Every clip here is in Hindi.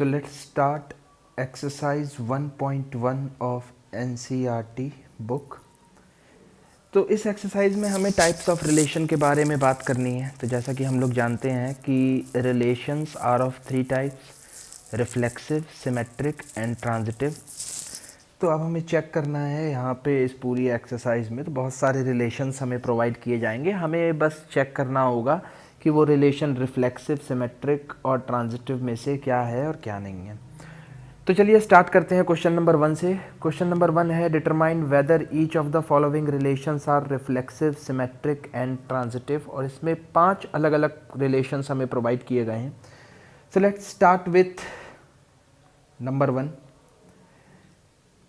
So let's start exercise 1.1 of NCERT book. तो इस एक्सरसाइज में हमें टाइप्स ऑफ रिलेशन के बारे में बात करनी है। तो जैसा कि हम लोग जानते हैं कि relations are of 3 types, reflexive, symmetric and transitive. तो अब हमें चेक करना है यहाँ पे इस पूरी एक्सरसाइज में तो बहुत सारे रिलेशंस हमें प्रोवाइड किए जाएंगे। हमें बस चेक करना होगा कि वो रिलेशन रिफ्लेक्सिव, सिमेट्रिक और ट्रांजिटिव में से क्या है और क्या नहीं है। तो चलिए स्टार्ट करते हैं क्वेश्चन नंबर 1 से। क्वेश्चन नंबर 1 है determine whether each of the following relations are reflexive, symmetric and transitive. और इसमें 5 अलग अलग रिलेशंस हमें प्रोवाइड किए गए हैं। So let's start with number 1।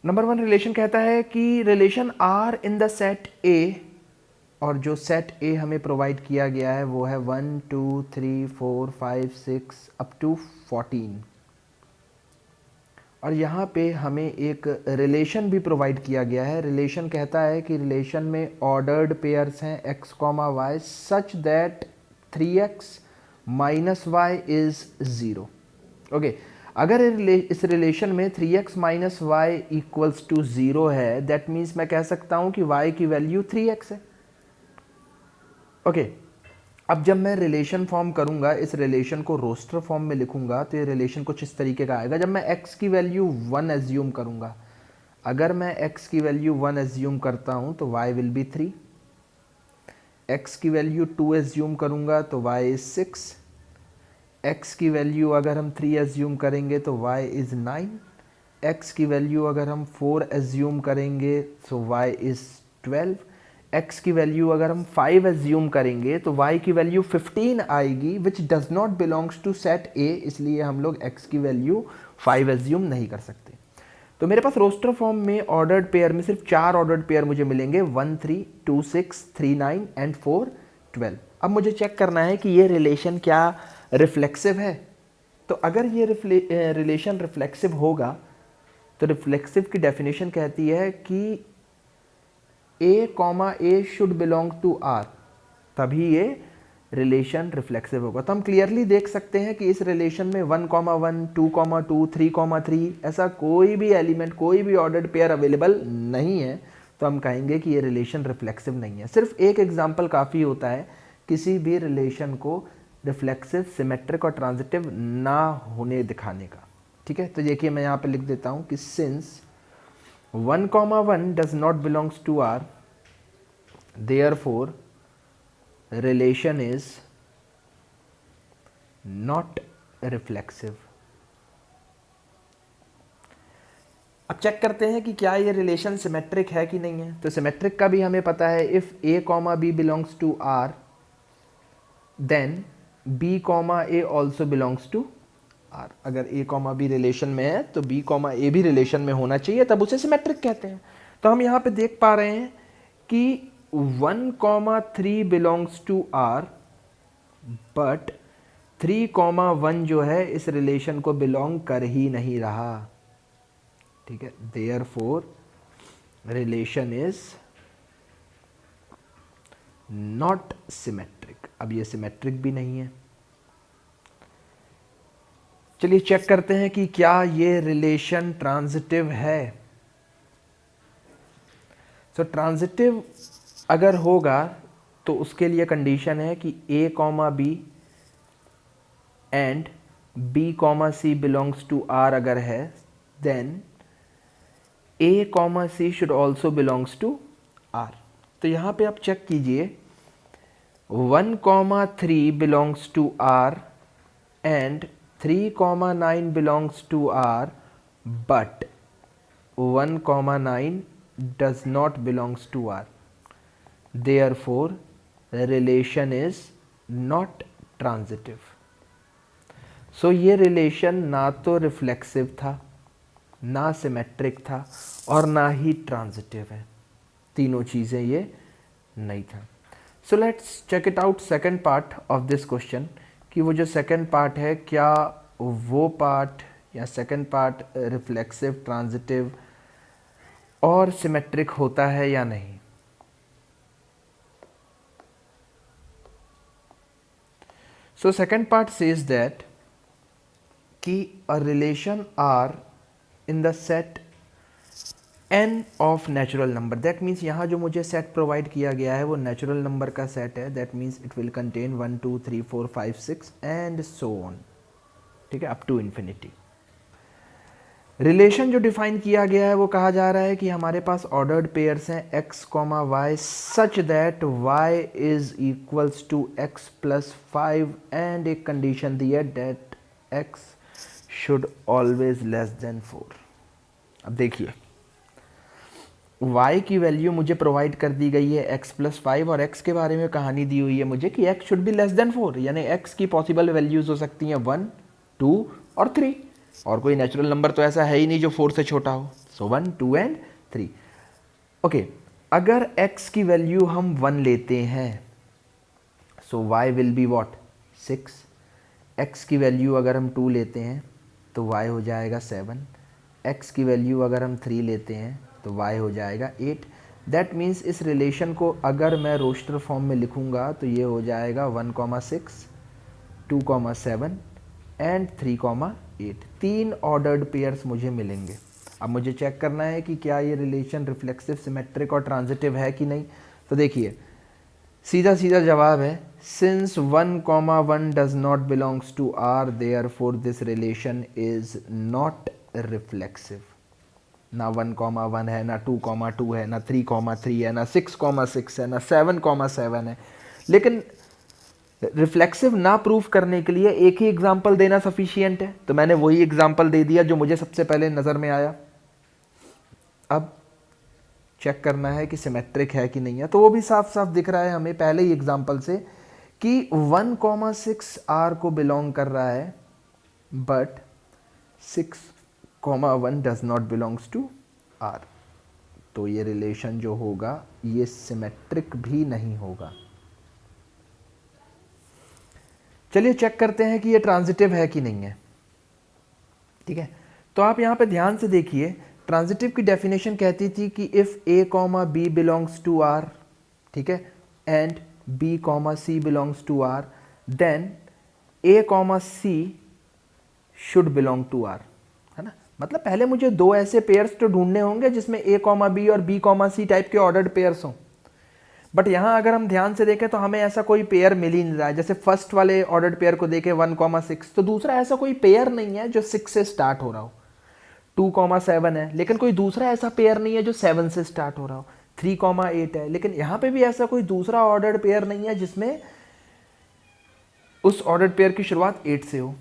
Number 1 relation कहता है कि relation R in the set A, और जो सेट ए हमें प्रोवाइड किया गया है वो है 1 2 3 4 5 6 अप टू 14। और यहाँ पे हमें एक रिलेशन भी प्रोवाइड किया गया है। रिलेशन कहता है कि रिलेशन में ऑर्डर्ड पेयर्स हैं x, y such that 3x minus Y is 0। Okay, अगर इस रिलेशन में 3x minus Y equals to 0 है, दैट मीन्स मैं कह सकता हूँ कि y की वैल्यू 3x है। ओके, अब जब मैं रिलेशन फॉर्म करूंगा, इस रिलेशन को रोस्टर फॉर्म में लिखूंगा, तो ये रिलेशन कुछ इस तरीके का आएगा। जब मैं x की वैल्यू 1 एज्यूम करूंगा, अगर मैं x की वैल्यू 1 एज्यूम करता हूं तो y विल बी 3। x की वैल्यू 2 एज्यूम करूंगा तो y इज 6। x की वैल्यू अगर हम 3 एज्यूम करेंगे तो y इज 9। x की वैल्यू अगर हम 4 एज्यूम करेंगे तो y इज 12। x की वैल्यू अगर हम 5 एज्यूम करेंगे तो y की वैल्यू 15 आएगी, which does not belongs to set A, इसलिए हम लोग x की वैल्यू 5 एज्यूम नहीं कर सकते। तो मेरे पास रोस्टर फॉर्म में ऑर्डर्ड पेयर में सिर्फ 4 ऑर्डर्ड पेयर मुझे मिलेंगे, 1 3 2 6 3 9 एंड 4 12। अब मुझे चेक करना है कि ये रिलेशन क्या रिफ्लेक्सिव है। तो अगर ये रिलेशन रिफ्लेक्सिव होगा तो रिफ्लेक्सिव की डेफिनेशन कहती है कि a should belong to r, तभी ये रिलेशन रिफ्लेक्सिव होगा। तो हम क्लियरली देख सकते हैं कि इस रिलेशन में 1, 1, 2, 2, 3, 3 ऐसा कोई भी एलिमेंट, कोई भी ऑर्डर्ड पेयर अवेलेबल नहीं है। तो हम कहेंगे कि ये रिलेशन रिफ्लेक्सिव नहीं है। सिर्फ एक एग्जाम्पल काफ़ी होता है किसी भी रिलेशन को रिफ्लेक्सिव, सिमेट्रिक और ट्रांजिटिव ना होने दिखाने का। ठीक है, तो देखिए मैं यहाँ पे लिख देता हूँ कि since 1, 1 does not belongs to R, therefore relation is not reflexive। अब चेक करते हैं कि क्या ये रिलेशन सिमेट्रिक है कि नहीं है। तो सिमेट्रिक का भी हमें पता है, if a, b belongs to R, then b, a also belongs to R। अगर a, b रिलेशन में है तो b, a भी रिलेशन में होना चाहिए, तब उसे सिमेट्रिक कहते हैं। तो हम यहाँ पे देख पा रहे हैं कि 1, 3 बिलोंग्स टू R, बट 3, 1 जो है इस रिलेशन को बिलोंग कर ही नहीं रहा। ठीक है, therefore relation is not symmetric. अब ये सिमेट्रिक भी नहीं है। चलिए चेक करते हैं कि क्या ये रिलेशन ट्रांजिटिव है। सो ट्रांजिटिव अगर होगा तो उसके लिए कंडीशन है कि a, b and b, c belongs to r अगर है, then a, c should also belongs to r। तो यहाँ पे आप चेक कीजिए, 1, 3 belongs to r and 3, 9 belongs to R, but 1, 9 does not belongs to R. Therefore, relation is not transitive. So ये relation ना तो reflexive था, ना सिमेट्रिक था और ना ही ट्रांजिटिव है। तीनों चीज़ें ये नहीं था। So let's check it out second part of this question, कि वो जो सेकेंड पार्ट है, क्या वो पार्ट या सेकेंड पार्ट रिफ्लेक्सिव, ट्रांजिटिव और सिमेट्रिक होता है या नहीं। So second part says that कि a relation R in the set n of natural number, that means यहाँ जो मुझे सेट प्रोवाइड किया गया है वो नेचुरल नंबर का सेट है, that means it will contain 1 2 3 4 5 6 and so on, ठीक है, अप टू इन्फिनिटी। रिलेशन जो डिफाइन किया गया है वो कहा जा रहा है कि हमारे पास ऑर्डर्ड पेयर्स हैं x, y such that y is equals to x plus 5 and एक कंडीशन दी है that x should always less than 4। अब देखिए y की वैल्यू मुझे प्रोवाइड कर दी गई है x प्लस 5 और x के बारे में कहानी दी हुई है मुझे कि x should be less than 4, यानी x की पॉसिबल वैल्यूज हो सकती हैं 1, 2 और 3, और कोई नेचुरल नंबर तो ऐसा है ही नहीं जो 4 से छोटा हो। सो 1, 2 एंड 3। ओके, अगर x की वैल्यू हम 1 लेते हैं सो y will be what 6, x की वैल्यू अगर हम 2 लेते हैं तो y हो जाएगा 7, x की वैल्यू अगर हम 3 लेते हैं तो y हो जाएगा 8। दैट मीन्स इस रिलेशन को अगर मैं रोस्टर फॉर्म में लिखूंगा तो ये हो जाएगा 1,6, 2,7 एंड 3,8। 3 ऑर्डर्ड पेयर्स मुझे मिलेंगे। अब मुझे चेक करना है कि क्या ये रिलेशन रिफ्लेक्सिव, सिमेट्रिक और ट्रांजिटिव है कि नहीं। तो देखिए सीधा सीधा जवाब है, since 1,1 does not belongs to R therefore this relation is not reflexive. ना 1,1 है, ना 2,2 है, ना 3,3 है, ना 6,6 है, ना 7,7 है। लेकिन रिफ्लेक्सिव ना प्रूफ करने के लिए एक ही एग्जाम्पल देना सफिशियंट है, तो मैंने वही एग्जाम्पल दे दिया जो मुझे सबसे पहले नज़र में आया। अब चेक करना है कि सिमेट्रिक है कि नहीं है, तो वो भी साफ साफ दिख रहा है हमें पहले ही एग्जाम्पल से कि 1,6 R को बिलोंग कर रहा है but 6,1 does not belongs to R। तो ये रिलेशन जो होगा ये सिमेट्रिक भी नहीं होगा। चलिए चेक करते हैं कि ये ट्रांजिटिव है कि नहीं है। ठीक है, तो आप यहाँ पे ध्यान से देखिए, ट्रांजिटिव की डेफिनेशन कहती थी कि if a, b belongs to R, ठीक है, and b, c belongs to R, then a, c should belong to R, है ना। मतलब पहले मुझे दो ऐसे पेयर्स तो ढूंढने होंगे जिसमें a, b और b, c टाइप के ऑर्डर्ड पेयर्स हों। बट यहाँ अगर हम ध्यान से देखें तो हमें ऐसा कोई पेयर मिल ही नहीं रहा है। जैसे फर्स्ट वाले ऑर्डर्ड पेयर को देखें 1,6, तो दूसरा ऐसा कोई पेयर नहीं है जो 6 से स्टार्ट हो रहा हो। 2,7 है लेकिन कोई दूसरा ऐसा पेयर नहीं है जो 7 से स्टार्ट हो रहा हो। 3,8 है लेकिन यहाँ पे भी ऐसा कोई दूसरा ऑर्डर्ड पेयर नहीं है जिसमें उस ऑर्डर्ड पेयर की शुरुआत 8 से हो।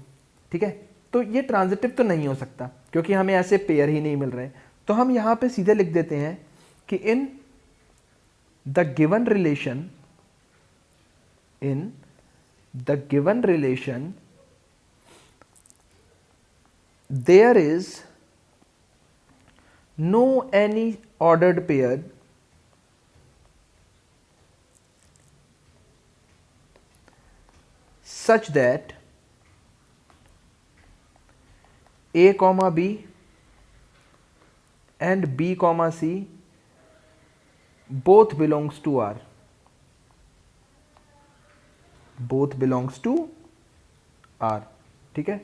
ठीक है, तो ये ट्रांजिटिव तो नहीं हो सकता क्योंकि हमें ऐसे पेयर ही नहीं मिल रहे। तो हम यहाँ पे सीधे लिख देते हैं कि इन the given relation there is no any ordered pair such that a, b and b, c both belongs to R, both belongs to R। ठीक है,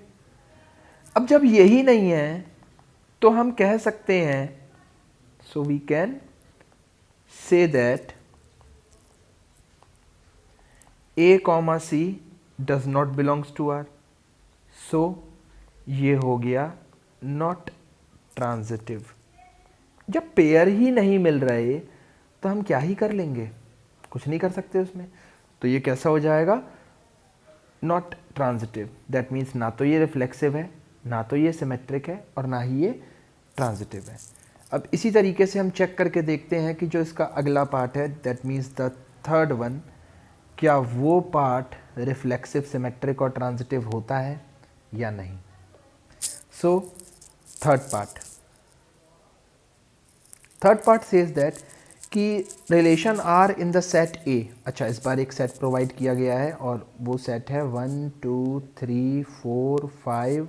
अब जब यही नहीं है तो हम कह सकते हैं, so we can say that a, c does not belongs to R, so ये हो गया not transitive। जब पेयर ही नहीं मिल रहे तो हम क्या ही कर लेंगे, कुछ नहीं कर सकते उसमें। तो ये कैसा हो जाएगा, नॉट ट्रांजिटिव। दैट मीन्स ना तो ये रिफ्लेक्सिव है, ना तो ये सिमेट्रिक है और ना ही ये ट्रांजिटिव है। अब इसी तरीके से हम चेक करके देखते हैं कि जो इसका अगला पार्ट है, that means the third one, क्या वो पार्ट रिफ्लेक्सिव, सिमेट्रिक और ट्रांजिटिव होता है या नहीं। So third part says that कि relation R in the set A. अच्छा, इस बार एक सेट प्रोवाइड किया गया है और वो सेट है 1 2 3 4 5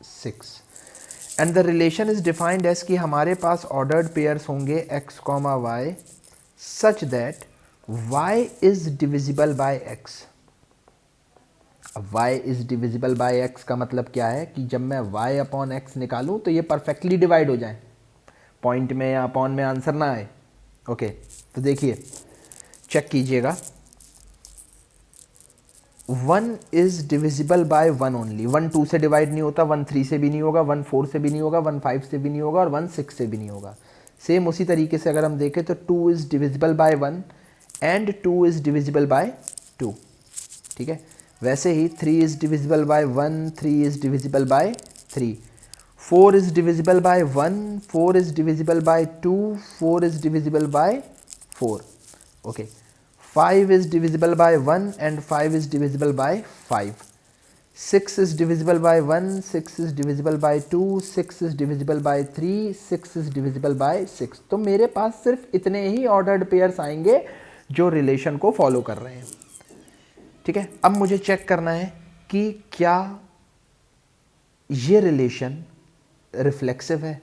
6 and the relation is defined as कि हमारे पास ऑर्डर्ड पेयर्स होंगे x, y such that y is divisible by x। अब y is divisible by x का मतलब क्या है कि जब मैं y अपॉन x निकालूं तो ये परफेक्टली डिवाइड हो जाए, पॉइंट में या अपॉन में आंसर ना आए। ओके, तो देखिए चेक कीजिएगा, 1 इज़ डिविजिबल बाय 1 ओनली। 1 2 से डिवाइड नहीं होता, 1 3 से भी नहीं होगा, 1 4 से भी नहीं होगा, 1 5 से भी नहीं होगा और 1 6 से भी नहीं होगा। सेम उसी तरीके से अगर हम देखें तो 2 is divisible bye 1 and 2 is divisible bye 2। ठीक है, वैसे ही 3 is divisible bye 1, 3 is divisible bye 3, 4 is divisible bye 1, 4 is divisible bye 2, 4 is divisible bye 4। Okay, 5 is divisible by 1 and 5 is divisible by 5. 6 is divisible by 1, 6 is divisible by 2, 6 is divisible by 3, 6 is divisible by 6। तो मेरे पास सिर्फ इतने ही ऑर्डर्ड पेयर्स आएंगे जो रिलेशन को फॉलो कर रहे हैं। ठीक है, अब मुझे चेक करना है कि क्या ये रिलेशन रिफ्लेक्सिव है।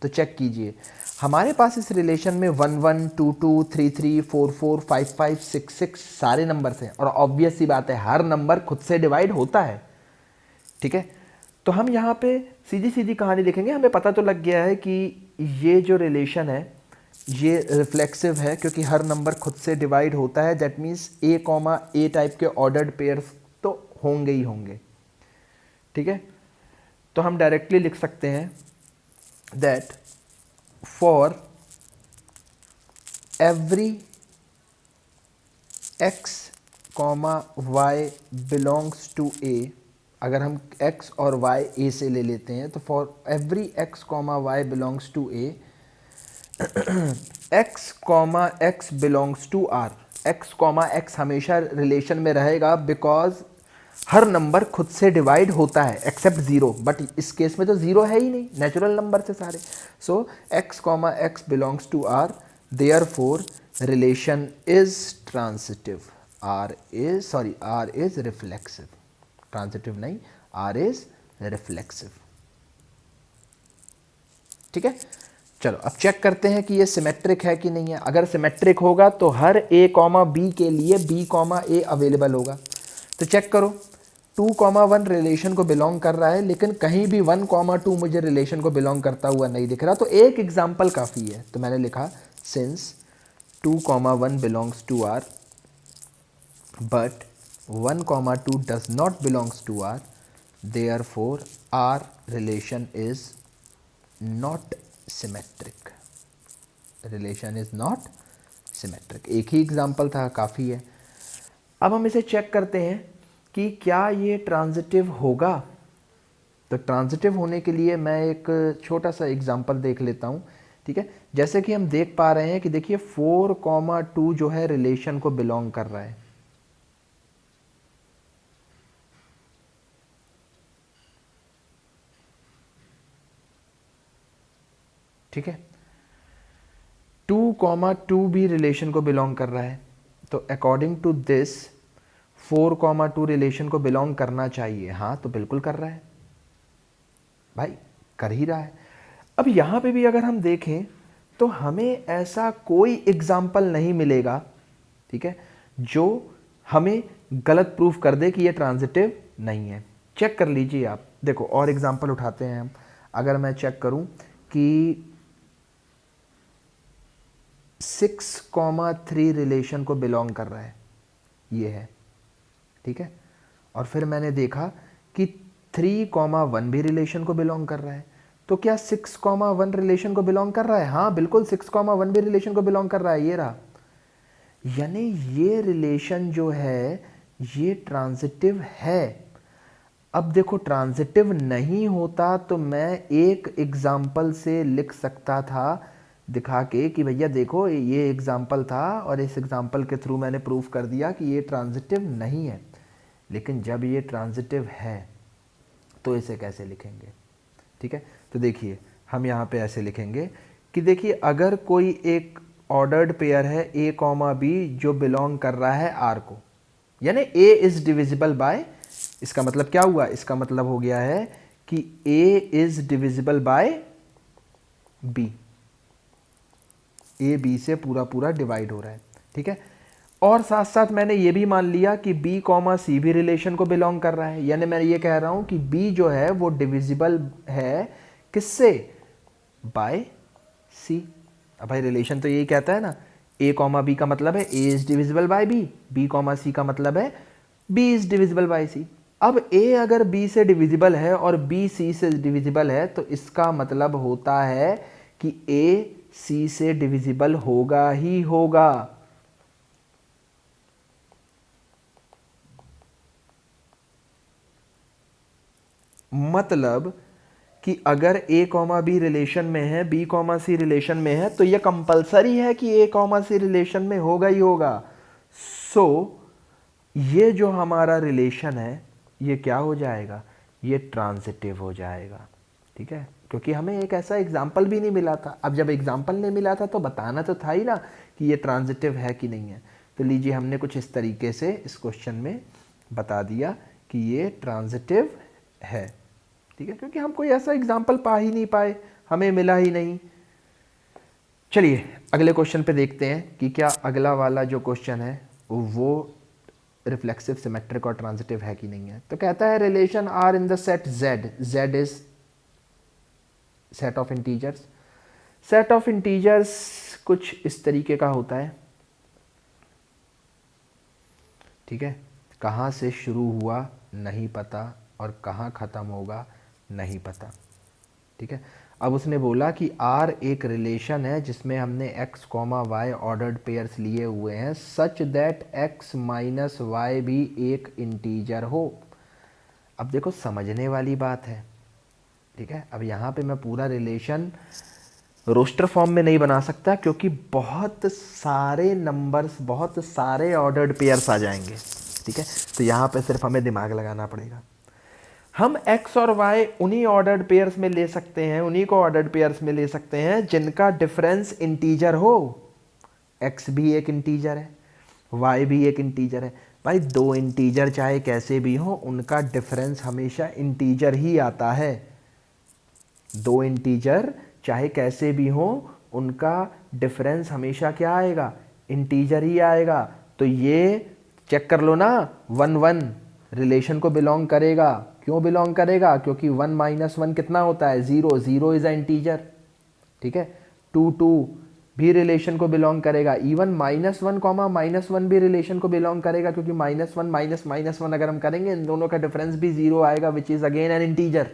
तो चेक कीजिए, हमारे पास इस रिलेशन में 1 1 2 2 3 3 4 4 5 5 6 6 सारे नंबर्स हैं और ऑब्वियस सी बात है हर नंबर खुद से डिवाइड होता है। ठीक है, तो हम यहाँ पे सीधी सीधी कहानी लिखेंगे, हमें पता तो लग गया है कि ये जो रिलेशन है ये रिफ्लेक्सिव है क्योंकि हर नंबर खुद से डिवाइड होता है। दैट मीन्स ए टाइप के ऑर्डर्ड पेयर्स तो होंगे ही होंगे। ठीक है, तो हम डायरेक्टली लिख सकते हैं that for every x comma y belongs to a, अगर हम x और y a से ले लेते हैं तो for every x comma y belongs to a, x comma x belongs to r, x comma x हमेशा रिलेशन में रहेगा बिकॉज हर नंबर खुद से डिवाइड होता है एक्सेप्ट ज़ीरो, बट इस केस में तो ज़ीरो है ही नहीं, नेचुरल नंबर से सारे। So x comma x belongs to r, therefore relation is transitive, r is reflexive, transitive नहीं, r इज रिफ्लेक्सिव। ठीक है, चलो अब चेक करते हैं कि ये सिमेट्रिक है कि नहीं है। अगर सिमेट्रिक होगा तो हर a कॉमा b के लिए b कॉमा a अवेलेबल होगा। तो चेक करो, 2 कॉमा 1 रिलेशन को बिलोंग कर रहा है लेकिन कहीं भी 1 कॉमा 2 मुझे रिलेशन को बिलोंग करता हुआ नहीं दिख रहा। तो एक एग्जाम्पल काफ़ी है, तो मैंने लिखा since 2 comma 1 belongs to R but 1 comma 2 does not belongs to R, therefore R relation is not symmetric, relation is not symmetric. एक ही एग्जाम्पल था, काफ़ी है। अब हम इसे चेक करते हैं कि क्या ये ट्रांजिटिव होगा। तो ट्रांजिटिव होने के लिए मैं एक छोटा सा एग्जांपल देख लेता हूँ। ठीक है, जैसे कि हम देख पा रहे हैं कि देखिए 4 कॉमा 2 जो है रिलेशन को बिलोंग कर रहा है। ठीक है, 2 कॉमा 2 भी रिलेशन को बिलोंग कर रहा है। तो according to this 4 comma 2 relation को बिलोंग करना चाहिए। हाँ, तो बिल्कुल कर रहा है भाई, कर ही रहा है। अब यहाँ पे भी अगर हम देखें तो हमें ऐसा कोई एग्जाम्पल नहीं मिलेगा, ठीक है, जो हमें गलत प्रूफ कर दे कि ये ट्रांजिटिव नहीं है। चेक कर लीजिए आप, देखो और एग्जाम्पल उठाते हैं हम। अगर मैं चेक करूं कि 6 कॉमा 3 रिलेशन को बिलोंग कर रहा है, ये है, ठीक है, और फिर मैंने देखा कि 3 कॉमा 1 भी रिलेशन को बिलोंग कर रहा है। तो क्या 6 कॉमा 1 रिलेशन को बिलोंग कर रहा है? हाँ बिल्कुल, 6 कॉमा 1 भी रिलेशन को बिलोंग कर रहा है, ये रहा। यानी ये रिलेशन जो है ये ट्रांजिटिव है। अब देखो, ट्रांजिटिव नहीं होता तो मैं एक एग्जाम्पल से लिख सकता था दिखा के कि भैया देखो ये एग्जाम्पल था और इस एग्जाम्पल के थ्रू मैंने प्रूफ कर दिया कि ये ट्रांजिटिव नहीं है। लेकिन जब ये ट्रांजिटिव है तो इसे कैसे लिखेंगे? ठीक है, तो देखिए हम यहाँ पे ऐसे लिखेंगे कि देखिए अगर कोई एक ऑर्डर्ड पेयर है a कॉमा बी जो बिलोंग कर रहा है r को, यानी a इज डिविजिबल बाय, इसका मतलब क्या हुआ? इसका मतलब हो गया है कि a is divisible bye b, a b से पूरा पूरा डिवाइड हो रहा है। ठीक है, और साथ साथ मैंने ये भी मान लिया कि b कॉमा सी भी रिलेशन को बिलोंग कर रहा है, यानी मैं ये कह रहा हूं कि b जो है वो डिविजिबल है किससे, बाय c। अब भाई रिलेशन तो यही कहता है ना, a कॉमा b का मतलब है a is divisible bye b, b comma c का मतलब है b is divisible bye c। अब a अगर b से डिविजिबल है और b c से डिविजिबल है तो इसका मतलब होता है कि a c से डिविजिबल होगा ही होगा। मतलब कि अगर a कॉमा बी रिलेशन में है, b कॉमा सी रिलेशन में है, तो यह कंपलसरी है कि a कॉमा सी रिलेशन में होगा ही होगा। सो ये जो हमारा रिलेशन है ये क्या हो जाएगा, ये ट्रांजिटिव हो जाएगा। ठीक है, क्योंकि हमें एक ऐसा एग्जाम्पल भी नहीं मिला था। अब जब एग्जाम्पल नहीं मिला था तो बताना तो था ही ना कि ये ट्रांजिटिव है कि नहीं है। तो लीजिए हमने कुछ इस तरीके से इस क्वेश्चन में बता दिया कि ये ट्रांजिटिव है। ठीक है, क्योंकि हम कोई ऐसा एग्जाम्पल पा ही नहीं पाए, हमें मिला ही नहीं। चलिए अगले क्वेश्चन पे देखते हैं कि क्या अगला वाला जो क्वेश्चन है वो रिफ्लेक्सिव, सिमेट्रिक और ट्रांजिटिव है कि नहीं है। तो कहता है relation R in the set z, z is set of integers. Set of integers कुछ इस तरीके का होता है। ठीक है, कहाँ से शुरू हुआ नहीं पता और कहाँ ख़त्म होगा नहीं पता। ठीक है, अब उसने बोला कि R एक रिलेशन है जिसमें हमने x comma Y ordered pairs लिए हुए हैं such that x minus Y भी एक इंटीजर हो। अब देखो समझने वाली बात है। ठीक है, अब यहाँ पे मैं पूरा रिलेशन रोस्टर फॉर्म में नहीं बना सकता क्योंकि बहुत सारे नंबर्स, बहुत सारे ऑर्डर्ड पेयर्स आ जाएंगे। ठीक है, तो यहाँ पे सिर्फ हमें दिमाग लगाना पड़ेगा। हम x और y उन्हीं ऑर्डर्ड पेयर्स में ले सकते हैं, उन्हीं को ऑर्डर्ड पेयर्स में ले सकते हैं जिनका डिफरेंस इंटीजर हो। x भी एक इंटीजर है, y भी एक इंटीजर है। भाई दो इंटीजर चाहे कैसे भी हो उनका डिफरेंस हमेशा इंटीजर ही आता है। दो इंटीजर चाहे कैसे भी हो उनका डिफरेंस हमेशा क्या आएगा, इंटीजर ही आएगा। तो ये चेक कर लो ना, 1 1 रिलेशन को बिलोंग करेगा। क्यों बिलोंग करेगा, क्योंकि 1 माइनस 1 कितना होता है, 0, 0 इज अ इंटीजर। ठीक है, 2 2 भी रिलेशन को बिलोंग करेगा। इवन -1 कॉमा -1 भी रिलेशन को बिलोंग करेगा क्योंकि -1 माइनस -1 अगर हम करेंगे इन दोनों का डिफरेंस भी 0 आएगा which is again an integer.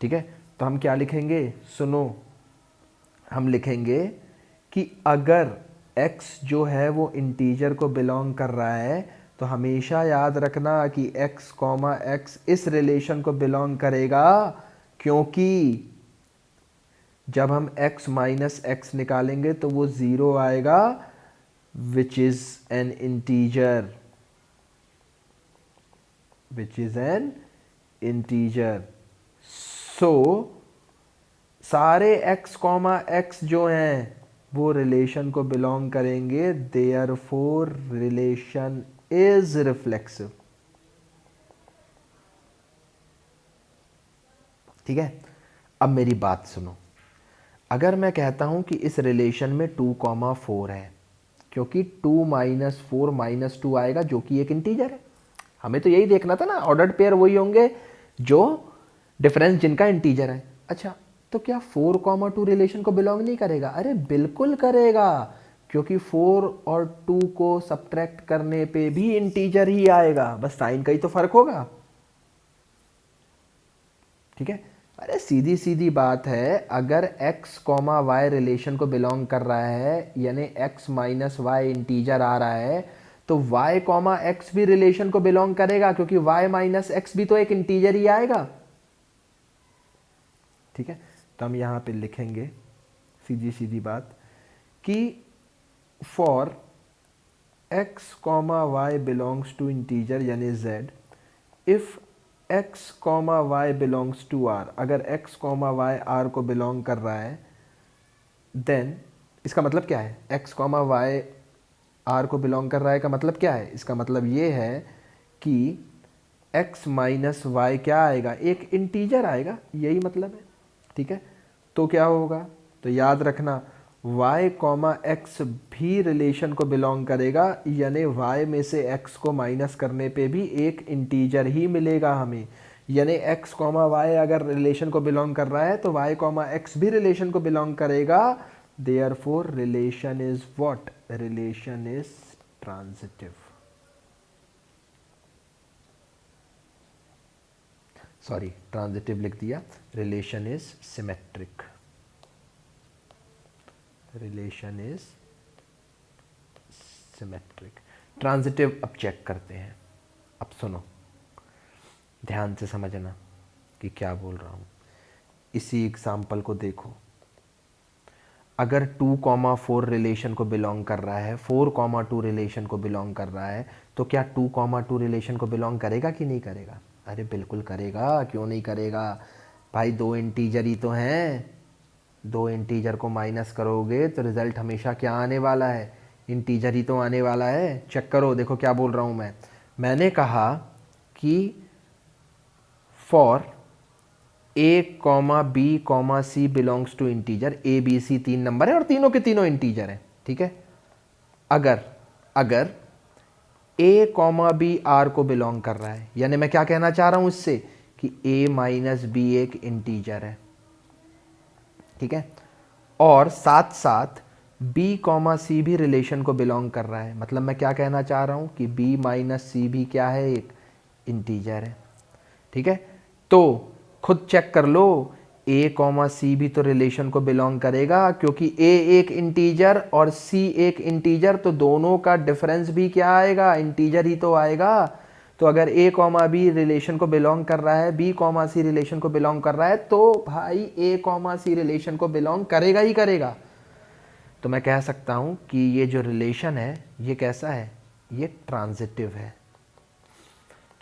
ठीक है, तो हम क्या लिखेंगे, सुनो, हम लिखेंगे कि अगर x जो है वो इंटीजर को बिलोंग कर रहा है तो हमेशा याद रखना कि x कॉमा x इस रिलेशन को बिलोंग करेगा, क्योंकि जब हम x माइनस x निकालेंगे तो वो 0 आएगा which is an integer, which is an integer. So सारे x कॉमा x जो हैं वो रिलेशन को बिलोंग करेंगे, देयरफॉर रिलेशन इज रिफ्लेक्सिव। ठीक है, अब मेरी बात सुनो। अगर मैं कहता हूं कि इस रिलेशन में 2 कॉमा 4 है, क्योंकि 2 माइनस 4 माइनस 2 आएगा जो कि एक इंटीजर है। हमें तो यही देखना था ना, ऑर्डर्ड पेयर वही होंगे जो डिफरेंस जिनका इंटीजर है। अच्छा, तो क्या 4 कॉमा 2 रिलेशन को बिलोंग नहीं करेगा? अरे बिल्कुल करेगा, क्योंकि 4 और 2 को सब्ट्रैक्ट करने पे भी इंटीजर ही आएगा, बस साइन का ही तो फर्क होगा। ठीक है, अरे सीधी सीधी बात है, अगर x कॉमा वाई रिलेशन को बिलोंग कर रहा है यानी x माइनस वाई इंटीजर आ रहा है तो y कॉमा एक्स भी रिलेशन को बिलोंग करेगा क्योंकि y माइनस एक्स भी तो एक इंटीजर ही आएगा। ठीक है, तो हम यहाँ पे लिखेंगे सीधी सीधी बात कि for x comma Y belongs to integer यानी z, if x comma Y belongs to r, अगर x कॉमा वाई r को बिलोंग कर रहा है देन इसका मतलब क्या है, x कॉमा वाई r को बिलोंग कर रहा है का मतलब क्या है, इसका मतलब ये है कि x माइनस वाई क्या आएगा, एक इंटीजर आएगा, यही मतलब है। ठीक है, तो क्या होगा, तो याद रखना y कॉमा एक्स भी रिलेशन को बिलोंग करेगा, यानी y में से x को माइनस करने पे भी एक इंटीजर ही मिलेगा हमें। यानी x कॉमा वाई अगर रिलेशन को बिलोंग कर रहा है तो y कॉमा एक्स भी रिलेशन को बिलोंग करेगा। Therefore relation is what? Relation is transitive. Sorry, transitive लिख दिया। Relation is symmetric. Relation is symmetric. Transitive अब चेक करते हैं। अब सुनो, ध्यान से समझना कि क्या बोल रहा हूँ। इसी एग्जाम्पल को देखो, अगर 2,4 रिलेशन को बिलोंग कर रहा है, 4,2 रिलेशन को बिलोंग कर रहा है, तो क्या 2,2 रिलेशन को बिलोंग करेगा कि नहीं करेगा? अरे बिल्कुल करेगा, क्यों नहीं करेगा भाई? दो इंटीजर ही तो हैं। दो इंटीजर को माइनस करोगे तो रिजल्ट हमेशा क्या आने वाला है? इंटीजर ही तो आने वाला है। चेक करो, देखो क्या बोल रहा हूँ मैंने कहा कि for a comma B comma C belongs to integer, A B C 3 number है और तीनों के तीनों इंटीजर हैं, ठीक है। अगर a कॉमा बी आर को बिलोंग कर रहा है, यानी मैं क्या कहना चाह रहा हूं इससे कि a माइनस बी एक इंटीजर है, ठीक है, और साथ साथ b कॉमा सी भी रिलेशन को बिलोंग कर रहा है। मतलब मैं क्या कहना चाह रहा हूं कि b माइनस सी भी क्या है? एक इंटीजर है, ठीक है। तो खुद चेक कर लो, a कॉमा सी भी तो रिलेशन को बिलोंग करेगा, क्योंकि a एक इंटीजर और c एक इंटीजर, तो दोनों का डिफरेंस भी क्या आएगा? इंटीजर ही तो आएगा। तो अगर a कॉमा बी रिलेशन को बिलोंग कर रहा है, b कॉमा सी रिलेशन को बिलोंग कर रहा है, तो भाई a कॉमा सी रिलेशन को बिलोंग करेगा ही करेगा। तो मैं कह सकता हूं कि ये जो रिलेशन है ये कैसा है? ये ट्रांजिटिव है।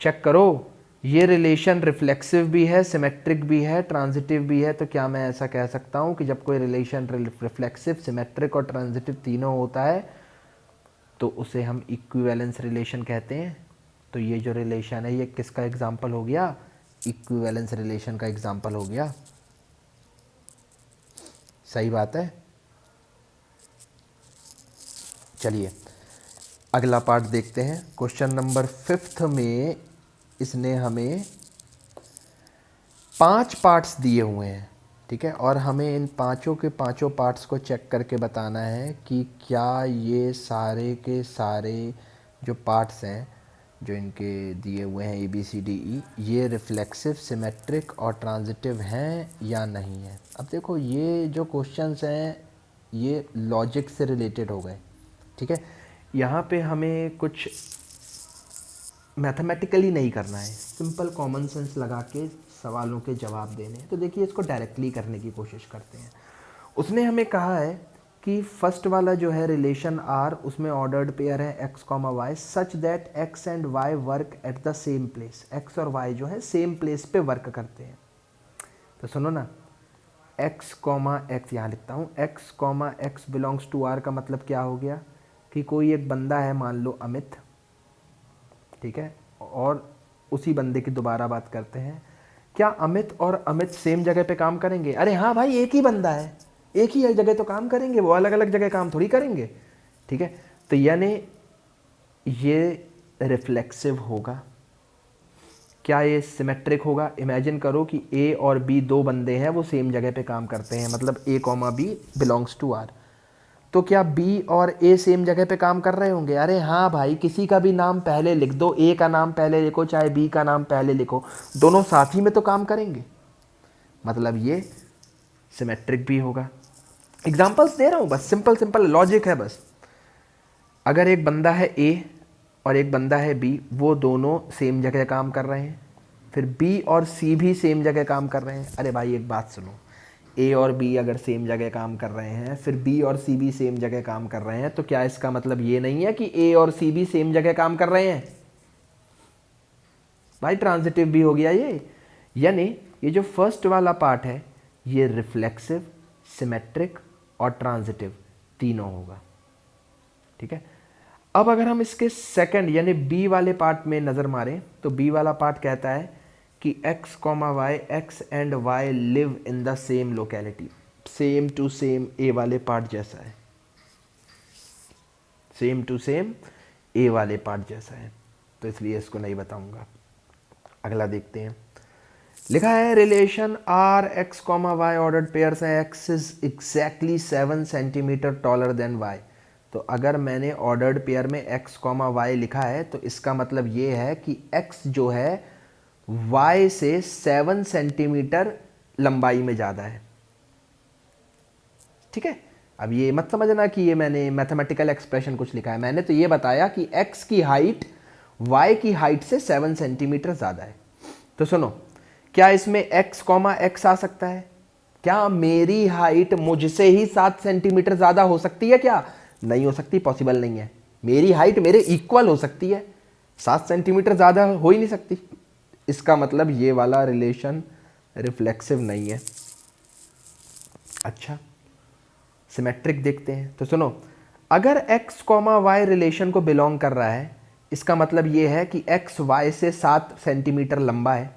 चेक करो, ये रिलेशन रिफ्लेक्सिव भी है, सिमेट्रिक भी है, ट्रांजिटिव भी है। तो क्या मैं ऐसा कह सकता हूँ कि जब कोई रिलेशन रिफ्लेक्सिव, सिमेट्रिक और ट्रांजिटिव तीनों होता है तो उसे हम इक्विवेलेंस रिलेशन कहते हैं। तो ये जो रिलेशन है ये किसका एग्जाम्पल हो गया? इक्विवेलेंस रिलेशन का एग्जाम्पल हो गया। सही बात है। चलिए अगला पार्ट देखते हैं। क्वेश्चन नंबर 5 में इसने हमें 5 पार्ट्स दिए हुए हैं, ठीक है, और हमें इन पांचों के पांचों पार्ट्स को चेक करके बताना है कि क्या ये सारे के सारे जो पार्ट्स हैं जो इनके दिए हुए हैं ABCDE, ये रिफ्लेक्सिव, सिमेट्रिक और ट्रांजिटिव हैं या नहीं है। अब देखो, ये जो क्वेश्चंस हैं ये लॉजिक से रिलेटेड हो गए, ठीक है। यहाँ पे हमें कुछ मैथमेटिकली नहीं करना है, सिंपल कॉमन सेंस लगा के सवालों के जवाब देने हैं। तो देखिए इसको डायरेक्टली करने की कोशिश करते हैं। उसने हमें कहा है कि फर्स्ट वाला जो है रिलेशन आर, उसमें ऑर्डर्ड पेयर है X comma Y such that X and Y work at the same place. X और वाई जो है सेम प्लेस पे वर्क करते हैं। तो सुनो ना, एक्स कॉमा एक्स यहाँ लिखता हूँ, X comma X belongs to R का मतलब क्या हो गया कि कोई एक बंदा है, मान लो अमित, ठीक है, और उसी बंदे की दोबारा बात करते हैं। क्या अमित और अमित सेम जगह पे काम करेंगे? अरे हाँ भाई, एक ही बंदा है, एक ही जगह तो काम करेंगे, वो अलग अलग जगह काम थोड़ी करेंगे, ठीक है। तो यानी ये रिफ्लेक्सिव होगा। क्या ये सिमेट्रिक होगा? इमेजिन करो कि ए और बी दो बंदे हैं, वो सेम जगह पे काम करते हैं, मतलब A comma B belongs to R. तो क्या बी और ए सेम जगह पे काम कर रहे होंगे? अरे हाँ भाई, किसी का भी नाम पहले लिख दो, ए का नाम पहले लिखो चाहे बी का नाम पहले लिखो, दोनों साथ ही में तो काम करेंगे, मतलब ये सिमेट्रिक भी होगा। एग्जांपल्स दे रहा हूँ, बस सिंपल सिंपल लॉजिक है बस। अगर एक बंदा है ए और एक बंदा है बी, वो दोनों सेम जगह काम कर रहे हैं, फिर बी और सी भी सेम जगह काम कर रहे हैं। अरे भाई एक बात सुनो, ए और बी अगर सेम जगह काम कर रहे हैं, फिर बी और सी भी सेम जगह काम कर रहे हैं, तो क्या इसका मतलब ये नहीं है कि ए और सी भी सेम जगह काम कर रहे हैं? भाई ट्रांजिटिव भी हो गया ये। यानी ये जो फर्स्ट वाला पार्ट है ये रिफ्लेक्सिव, सिमेट्रिक और ट्रांजिटिव तीनों होगा, ठीक है। अब अगर हम इसके सेकंड यानी बी वाले पार्ट में नज़र मारें तो बी वाला पार्ट कहता है कि x comma Y, X and Y live in the same locality. Same to same A वाले पार्ट जैसा है, सेम टू सेम ए वाले पार्ट जैसा है, तो इसलिए इसको नहीं बताऊंगा। अगला देखते हैं, लिखा है relation R X comma Y ordered pairs है, X is exactly 7 centimetre taller than Y. तो अगर मैंने ऑर्डर्ड पेयर में एक्स कॉमा वाई लिखा है तो इसका मतलब ये है कि एक्स जो है वाई से 7 सेंटीमीटर लंबाई में ज़्यादा है। ठीक है, अब ये मत समझना कि ये मैंने मैथमेटिकल एक्सप्रेशन कुछ लिखा है, मैंने तो ये बताया कि एक्स की हाइट वाई की हाइट से 7 सेंटीमीटर ज़्यादा है। तो सुनो, क्या इसमें x कॉमा एक्स आ सकता है? क्या मेरी हाइट मुझसे ही 7 सेंटीमीटर ज़्यादा हो सकती है? क्या नहीं हो सकती, पॉसिबल नहीं है। मेरी हाइट मेरे इक्वल हो सकती है, 7 सेंटीमीटर ज़्यादा हो ही नहीं सकती। इसका मतलब ये वाला रिलेशन रिफ्लेक्सिव नहीं है। अच्छा, सिमेट्रिक देखते हैं। तो सुनो, अगर x कॉमा वाई रिलेशन को बिलोंग कर रहा है, इसका मतलब ये है कि x y से 7 सेंटीमीटर लंबा है,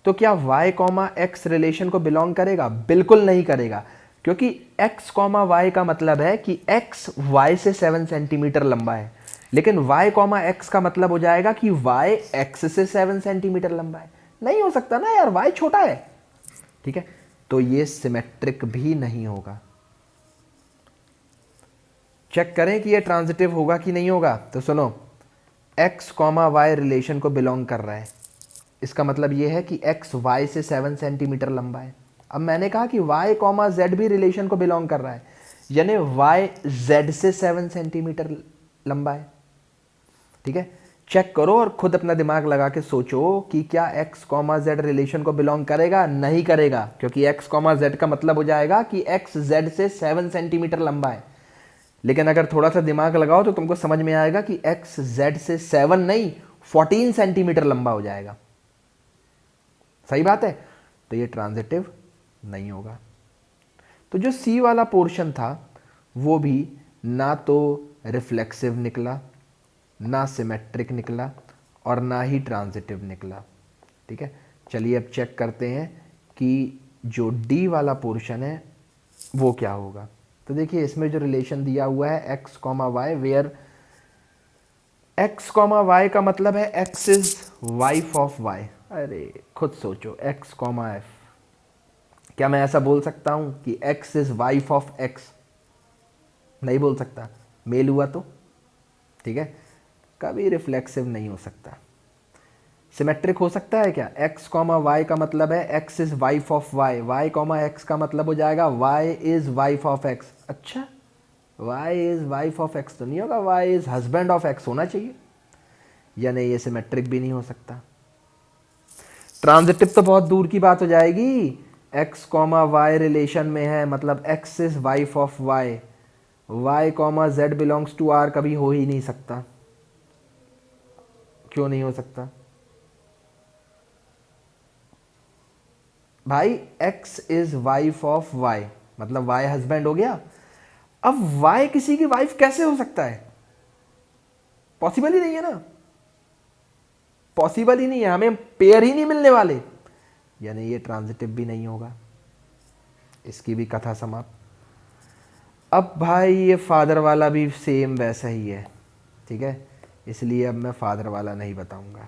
तो क्या y कॉमा एक्स रिलेशन को बिलोंग करेगा? बिल्कुल नहीं करेगा, क्योंकि x कॉमा वाई का मतलब है कि x y से 7 सेंटीमीटर लंबा है, लेकिन y कॉमा एक्स का मतलब हो जाएगा कि y x से 7 सेंटीमीटर लंबा है। नहीं हो सकता ना यार, y छोटा है। ठीक है, तो ये सिमेट्रिक भी नहीं होगा। चेक करें कि ये ट्रांजिटिव होगा कि नहीं होगा। तो सुनो, x कॉमा वाई रिलेशन को बिलोंग कर रहा है, इसका मतलब ये है कि x y से 7 सेंटीमीटर लंबा है। अब मैंने कहा कि y कॉमा z भी रिलेशन को बिलोंग कर रहा है, यानी y z से 7 सेंटीमीटर लंबा है। ठीक है, चेक करो और खुद अपना दिमाग लगा के सोचो कि क्या x कॉमा z रिलेशन को बिलोंग करेगा? नहीं करेगा, क्योंकि x कॉमा z का मतलब हो जाएगा कि x z से 7 सेंटीमीटर लंबा है। लेकिन अगर थोड़ा सा दिमाग लगाओ तो तुमको समझ में आएगा कि x z से 7 नहीं 14 सेंटीमीटर लंबा हो जाएगा। सही बात है, तो ये ट्रांजिटिव नहीं होगा। तो जो सी वाला पोर्शन था वो भी ना तो रिफ्लेक्सिव निकला, ना सिमेट्रिक निकला, और ना ही ट्रांजिटिव निकला। ठीक है, चलिए अब चेक करते हैं कि जो डी वाला पोर्शन है वो क्या होगा। तो देखिए, इसमें जो रिलेशन दिया हुआ है X comma Y, where X comma Y का मतलब है X is wife of Y. अरे खुद सोचो, एक्स कॉमा एफ, क्या मैं ऐसा बोल सकता हूं कि x is wife of x? नहीं बोल सकता, मेल हुआ तो। ठीक है, कभी रिफ्लेक्सिव नहीं हो सकता। सिमेट्रिक हो सकता है क्या? एक्स कॉमा वाई का मतलब है X is wife of Y, Y comma X का मतलब हो जाएगा Y is wife of X. अच्छा, Y is wife of X तो नहीं होगा, Y is husband of X होना चाहिए, या नहीं, ये सिमेट्रिक भी नहीं हो सकता। ट्रांजिटिव तो बहुत दूर की बात हो जाएगी। एक्स कॉमा वाई रिलेशन में है, मतलब X is wife of Y, Y comma Z belongs to R कभी हो ही नहीं सकता। क्यों नहीं हो सकता भाई? X is wife of Y, मतलब वाई हस्बैंड हो गया। अब वाई किसी की वाइफ कैसे हो सकता है? पॉसिबल ही नहीं है ना, पॉसिबल ही नहीं है, हमें पेयर ही नहीं मिलने वाले, यानी ये ट्रांजिटिव भी नहीं होगा। इसकी भी कथा समाप्त। अब भाई ये फादर वाला भी सेम वैसा ही है। ठीक है, इसलिए अब मैं फादर वाला नहीं बताऊंगा।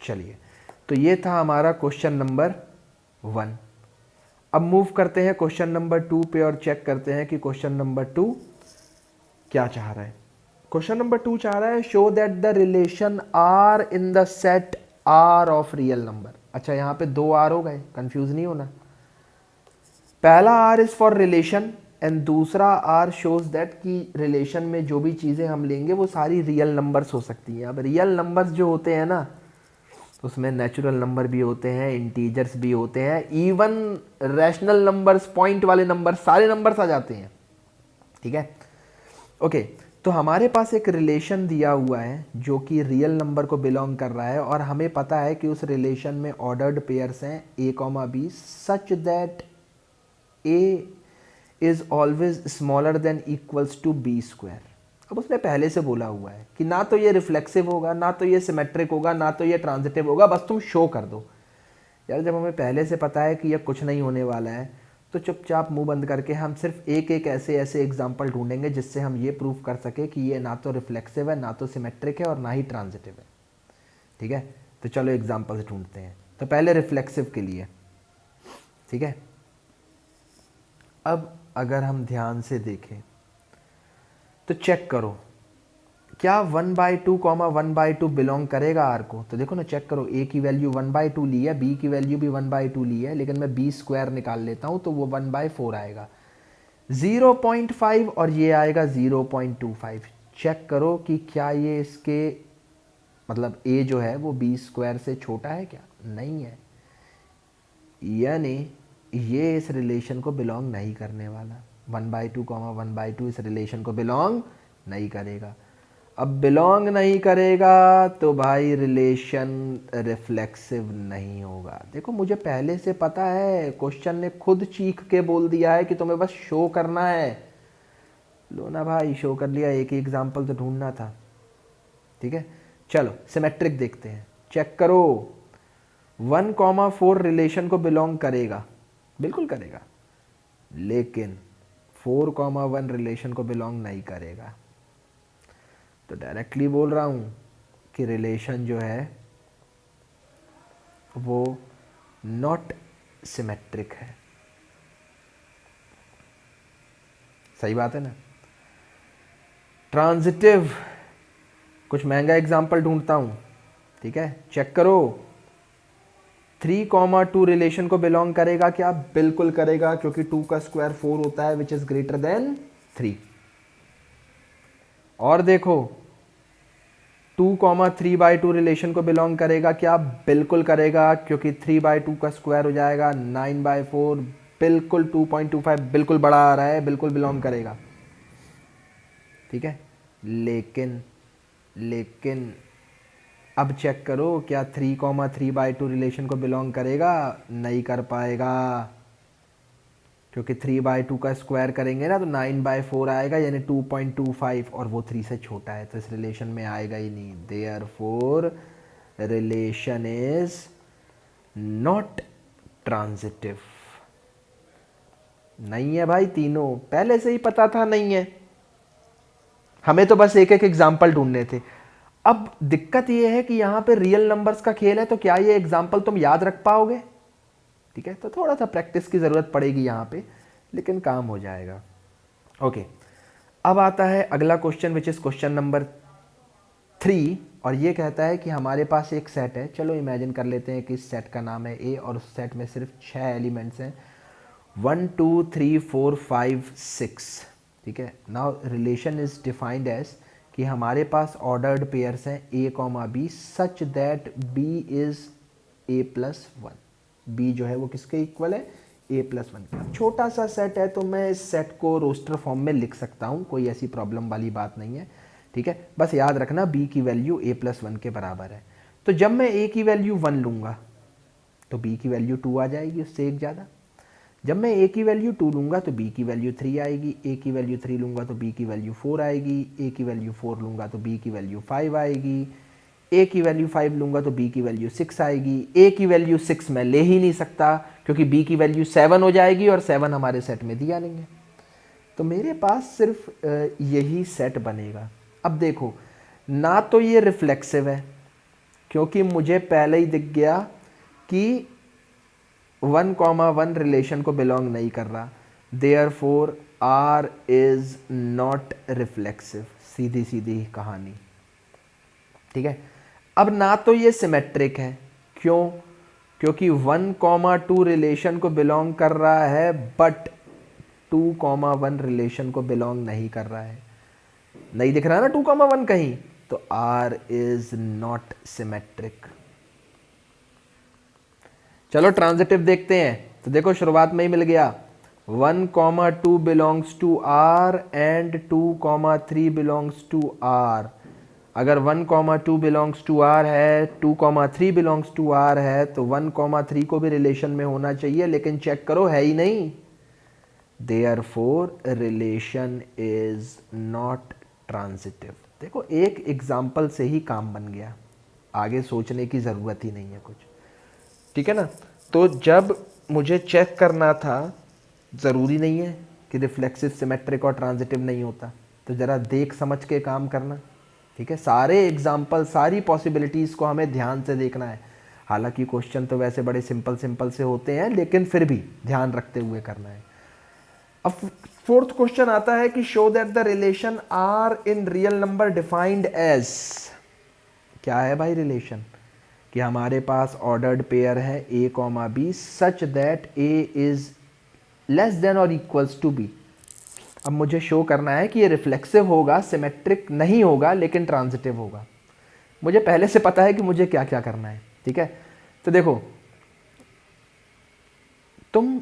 चलिए, तो ये था हमारा क्वेश्चन नंबर 1। अब मूव करते हैं क्वेश्चन नंबर 2 पे और चेक करते हैं कि क्वेश्चन नंबर 2 क्या चाह रहा है। क्वेश्चन नंबर 2 चाह रहा है show that the relation R in the set R of real number. अच्छा, यहाँ पे 2 आर हो गए, कंफ्यूज नहीं होना। पहला R is for relation and दूसरा आर शोज दैट कि रिलेशन में जो भी चीज़ें हम लेंगे वो सारी रियल नंबर्स हो सकती हैं। अब रियल नंबर्स जो होते हैं ना, उसमें नेचुरल नंबर भी होते हैं, इंटीजर्स भी होते हैं, इवन रैशनल नंबर्स, पॉइंट वाले नंबर, सारे नंबर्स आ जाते हैं। ठीक है, ओके। तो हमारे पास एक रिलेशन दिया हुआ है जो कि रियल नंबर को बिलोंग कर रहा है, और हमें पता है कि उस रिलेशन में ऑर्डर्ड पेयर्स हैं A comma B such that A is always smaller than equals to B square. अब उसने पहले से बोला हुआ है कि ना तो ये रिफ्लेक्सिव होगा, ना तो ये सिमेट्रिक होगा, ना तो ये ट्रांजिटिव होगा, बस तुम शो कर दो यार जब हमें पहले से पता है कि यह कुछ नहीं होने वाला है तो चुपचाप मुंह बंद करके हम सिर्फ एक एक ऐसे ऐसे एग्जाम्पल ढूंढेंगे जिससे हम ये प्रूव कर सके कि ये ना तो रिफ्लेक्सिव है, ना तो सिमेट्रिक है और ना ही ट्रांजिटिव है। ठीक है, तो चलो एग्जाम्पल्स ढूंढते हैं। तो पहले रिफ्लेक्सिव के लिए, ठीक है। अब अगर हम ध्यान से देखें तो चेक करो क्या 1/2 1/2 बिलोंग करेगा आर को। तो देखो ना, चेक करो, ए की वैल्यू 1/2 ली है, बी की वैल्यू भी 1/2 ली है, लेकिन मैं बी स्क्वायर निकाल लेता हूं तो वो 1/4 आएगा। 0.5 और ये आएगा 0.25। चेक करो कि क्या ये इसके मतलब ए जो है वो बी स्क्वायर से छोटा है क्या? नहीं है, यानी ये इस रिलेशन को बिलोंग नहीं करने वाला। 1/2 1/2 इस रिलेशन को बिलोंग नहीं करेगा। अब बिलोंग नहीं करेगा तो भाई रिलेशन रिफ्लेक्सिव नहीं होगा। देखो मुझे पहले से पता है, क्वेश्चन ने खुद चीख के बोल दिया है कि तुम्हें बस शो करना है। लो ना भाई, शो कर लिया, एक ही एग्जाम्पल तो ढूंढना था। ठीक है, चलो सिमेट्रिक देखते हैं। चेक करो, 1,4 रिलेशन को बिलोंग करेगा, बिल्कुल करेगा, लेकिन 4,1 रिलेशन को बिलोंग नहीं करेगा। तो डायरेक्टली बोल रहा हूं कि रिलेशन जो है वो नॉट सिमेट्रिक है। सही बात है ना। ट्रांजिटिव, कुछ महंगा एग्जाम्पल ढूंढता हूं। ठीक है, चेक करो, 3,2 रिलेशन को बिलोंग करेगा क्या? बिल्कुल करेगा, क्योंकि 2 का स्क्वायर 4 होता है, विच इज ग्रेटर देन 3। और देखो, 2,3/2 रिलेशन को बिलोंग करेगा क्या? बिल्कुल करेगा, क्योंकि 3/2 का स्क्वायर हो जाएगा 9/4, बिल्कुल 2.25, बिल्कुल बड़ा आ रहा है, बिल्कुल बिलोंग करेगा। ठीक है, लेकिन अब चेक करो, क्या 3,3/2 रिलेशन को बिलोंग करेगा? नहीं कर पाएगा, क्योंकि 3/2 का स्क्वायर करेंगे ना तो 9/4 आएगा, यानी 2.25, और वो 3 से छोटा है, तो इस रिलेशन में आएगा ही नहीं। Therefore relation is not transitive. नहीं है भाई, तीनों पहले से ही पता था नहीं है, हमें तो बस एक एक एग्जाम्पल ढूंढने थे। अब दिक्कत यह है कि यहां पे रियल नंबर्स का खेल है, तो क्या ये एग्जाम्पल तुम याद रख पाओगे? ठीक है, तो थोड़ा सा प्रैक्टिस की ज़रूरत पड़ेगी यहाँ पे, लेकिन काम हो जाएगा। ओके, अब आता है अगला question, which is question number 3, और ये कहता है कि हमारे पास एक सेट है। चलो इमेजिन कर लेते हैं कि इस सेट का नाम है ए, और उस सेट में सिर्फ 6 एलिमेंट्स हैं, 1 2 3 4 5 6। ठीक है, now relation is defined as कि हमारे पास ऑर्डर्ड पेयर्स हैं A comma B, such that B is a+1। B जो है वो किसके इक्वल है? a+1 के। छोटा सा सेट है तो मैं इस सेट को रोस्टर फॉर्म में लिख सकता हूँ, कोई ऐसी प्रॉब्लम वाली बात नहीं है। ठीक है, बस याद रखना b की वैल्यू a+1 के बराबर है। तो जब मैं a की वैल्यू 1 लूँगा तो b की वैल्यू 2 आ जाएगी, उससे एक ज़्यादा। जब मैं a की वैल्यू 2 लूँगा तो b की वैल्यू 3 आएगी, a की वैल्यू 3 लूँगा तो b की वैल्यू 4 आएगी, a की वैल्यू 4 लूँगा तो b की वैल्यू 5 आएगी, a की वैल्यू 5 लूँगा तो b की वैल्यू 6 आएगी। a की वैल्यू 6 मैं ले ही नहीं सकता, क्योंकि b की वैल्यू 7 हो जाएगी, और 7 हमारे सेट में दिया नहीं है। तो मेरे पास सिर्फ यही सेट बनेगा। अब देखो, ना तो ये रिफ्लेक्सिव है, क्योंकि मुझे पहले ही दिख गया कि 1,1 रिलेशन को बिलोंग नहीं कर रहा। Therefore R is not reflexive, सीधी सीधी कहानी। ठीक है, अब ना तो ये सिमेट्रिक है, क्यों? क्योंकि 1,2 रिलेशन को बिलोंग कर रहा है, बट 2,1 रिलेशन को बिलोंग नहीं कर रहा है। नहीं दिख रहा ना 2,1 कहीं, तो R इज नॉट सिमेट्रिक। चलो ट्रांजिटिव देखते हैं। तो देखो शुरुआत में ही मिल गया, 1,2 belongs to R and 2,3 belongs to R। अगर 1,2 बिलोंग्स टू R है, 2,3 बिलोंग्स टू R है, तो 1,3 को भी रिलेशन में होना चाहिए, लेकिन चेक करो है ही नहीं। Therefore relation is not transitive. देखो एक एग्जाम्पल से ही काम बन गया, आगे सोचने की ज़रूरत ही नहीं है कुछ। ठीक है ना। तो जब मुझे चेक करना था, ज़रूरी नहीं है कि रिफ्लेक्सिव, सिमेट्रिक और ट्रांजिटिव नहीं होता, तो ज़रा देख समझ के काम करना, ठीक है। सारे एग्जाम्पल, सारी पॉसिबिलिटीज़ को हमें ध्यान से देखना है। हालांकि क्वेश्चन तो वैसे बड़े सिंपल से होते हैं, लेकिन फिर भी ध्यान रखते हुए करना है। अब फोर्थ क्वेश्चन आता है कि show that the relation R in real number defined as, क्या है भाई रिलेशन, कि हमारे पास ऑर्डर्ड पेयर है a comma B such that a is less than और इक्वल्स टू b। अब मुझे शो करना है कि ये रिफ्लेक्सिव होगा, सिमेट्रिक नहीं होगा, लेकिन ट्रांजिटिव होगा। मुझे पहले से पता है कि मुझे क्या क्या करना है, ठीक है। तो देखो, तुम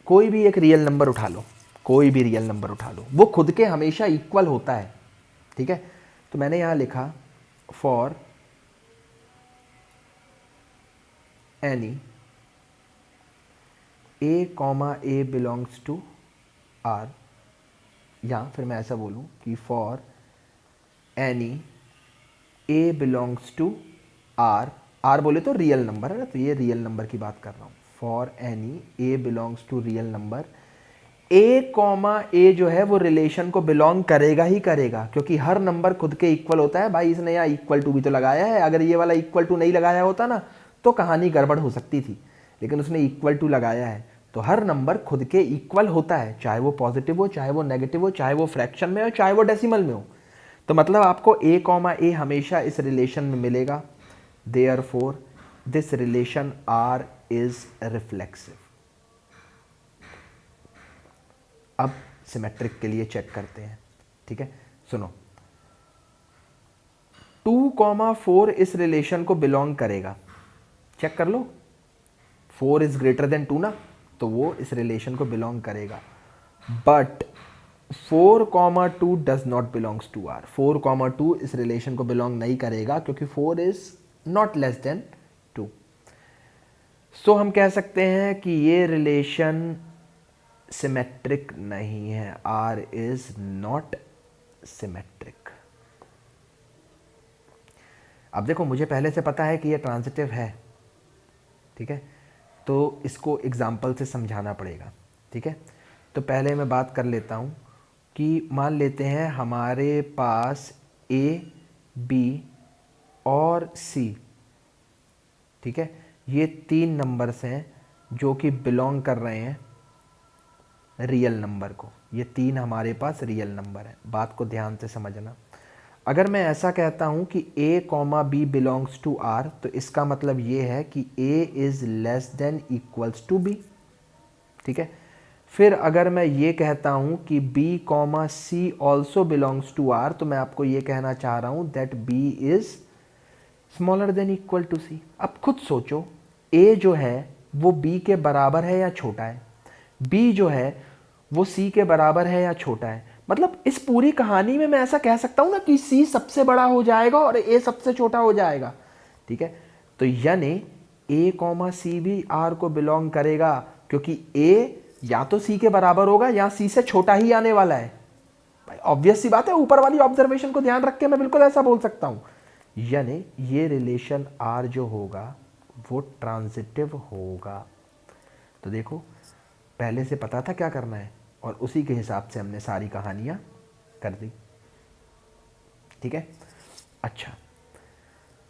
कोई भी एक रियल नंबर उठा लो, कोई भी रियल नंबर उठा लो, वो खुद के हमेशा इक्वल होता है, ठीक है। तो मैंने यहां लिखा for any a comma A belongs to R, या फिर मैं ऐसा बोलूं कि for any a belongs to R, R बोले तो रियल नंबर है ना, तो ये रियल नंबर की बात कर रहा हूँ। For any a belongs to real number, a comma A जो है वो रिलेशन को बिलोंग करेगा ही करेगा, क्योंकि हर नंबर खुद के इक्वल होता है। भाई इसने यहाँ इक्वल टू भी तो लगाया है, अगर ये वाला इक्वल टू नहीं लगाया होता ना तो कहानी गड़बड़ हो सकती थी, लेकिन उसने इक्वल टू लगाया है। तो हर नंबर खुद के इक्वल होता है, चाहे वो पॉजिटिव हो, चाहे वो नेगेटिव हो, चाहे वो फ्रैक्शन में हो, चाहे वो डेसिमल में हो। तो मतलब आपको a कॉमा ए हमेशा इस रिलेशन में मिलेगा। Therefore this relation R is reflexive. अब सिमेट्रिक के लिए चेक करते हैं, ठीक है। सुनो, 2,4 इस रिलेशन को बिलोंग करेगा, चेक कर लो। 4 इज ग्रेटर देन 2 ना, तो वो इस रिलेशन को बिलोंग करेगा। But 4,2 does not belongs to R, 4,2 इस रिलेशन को बिलोंग नहीं करेगा, क्योंकि 4 is not less than 2। So हम कह सकते हैं कि ये रिलेशन सिमेट्रिक नहीं है, R इज नॉट सिमेट्रिक। अब देखो, मुझे पहले से पता है कि ये ट्रांजिटिव है, ठीक है, तो इसको एग्जाम्पल से समझाना पड़ेगा, ठीक है। तो पहले मैं बात कर लेता हूँ कि मान लेते हैं हमारे पास A, B और C, ठीक है, ये 3 नंबर्स हैं जो कि बिलोंग कर रहे हैं रियल नंबर को। ये 3 हमारे पास रियल नंबर है, बात को ध्यान से समझना। अगर मैं ऐसा कहता हूँ कि a comma B belongs to R, तो इसका मतलब ये है कि a is less than equals to B, ठीक है। फिर अगर मैं ये कहता हूँ कि b comma C also belongs to R, तो मैं आपको ये कहना चाह रहा हूँ that b is smaller than equal to C. अब खुद सोचो, a जो है वो b के बराबर है या छोटा है, b जो है वो c के बराबर है या छोटा है। मतलब इस पूरी कहानी में मैं ऐसा कह सकता हूं ना कि c सबसे बड़ा हो जाएगा और a सबसे छोटा हो जाएगा, ठीक है। तो यानी a कॉमा सी भी r को बिलोंग करेगा, क्योंकि a या तो c के बराबर होगा या c से छोटा ही आने वाला है। भाई ऑब्वियस सी बात है, ऊपर वाली ऑब्जर्वेशन को ध्यान रख के मैं बिल्कुल ऐसा बोल सकता हूं। यानी ये रिलेशन R जो होगा वो ट्रांजिटिव होगा। तो देखो, पहले से पता था क्या करना है और उसी के हिसाब से हमने सारी कहानियां कर दी, ठीक है। अच्छा,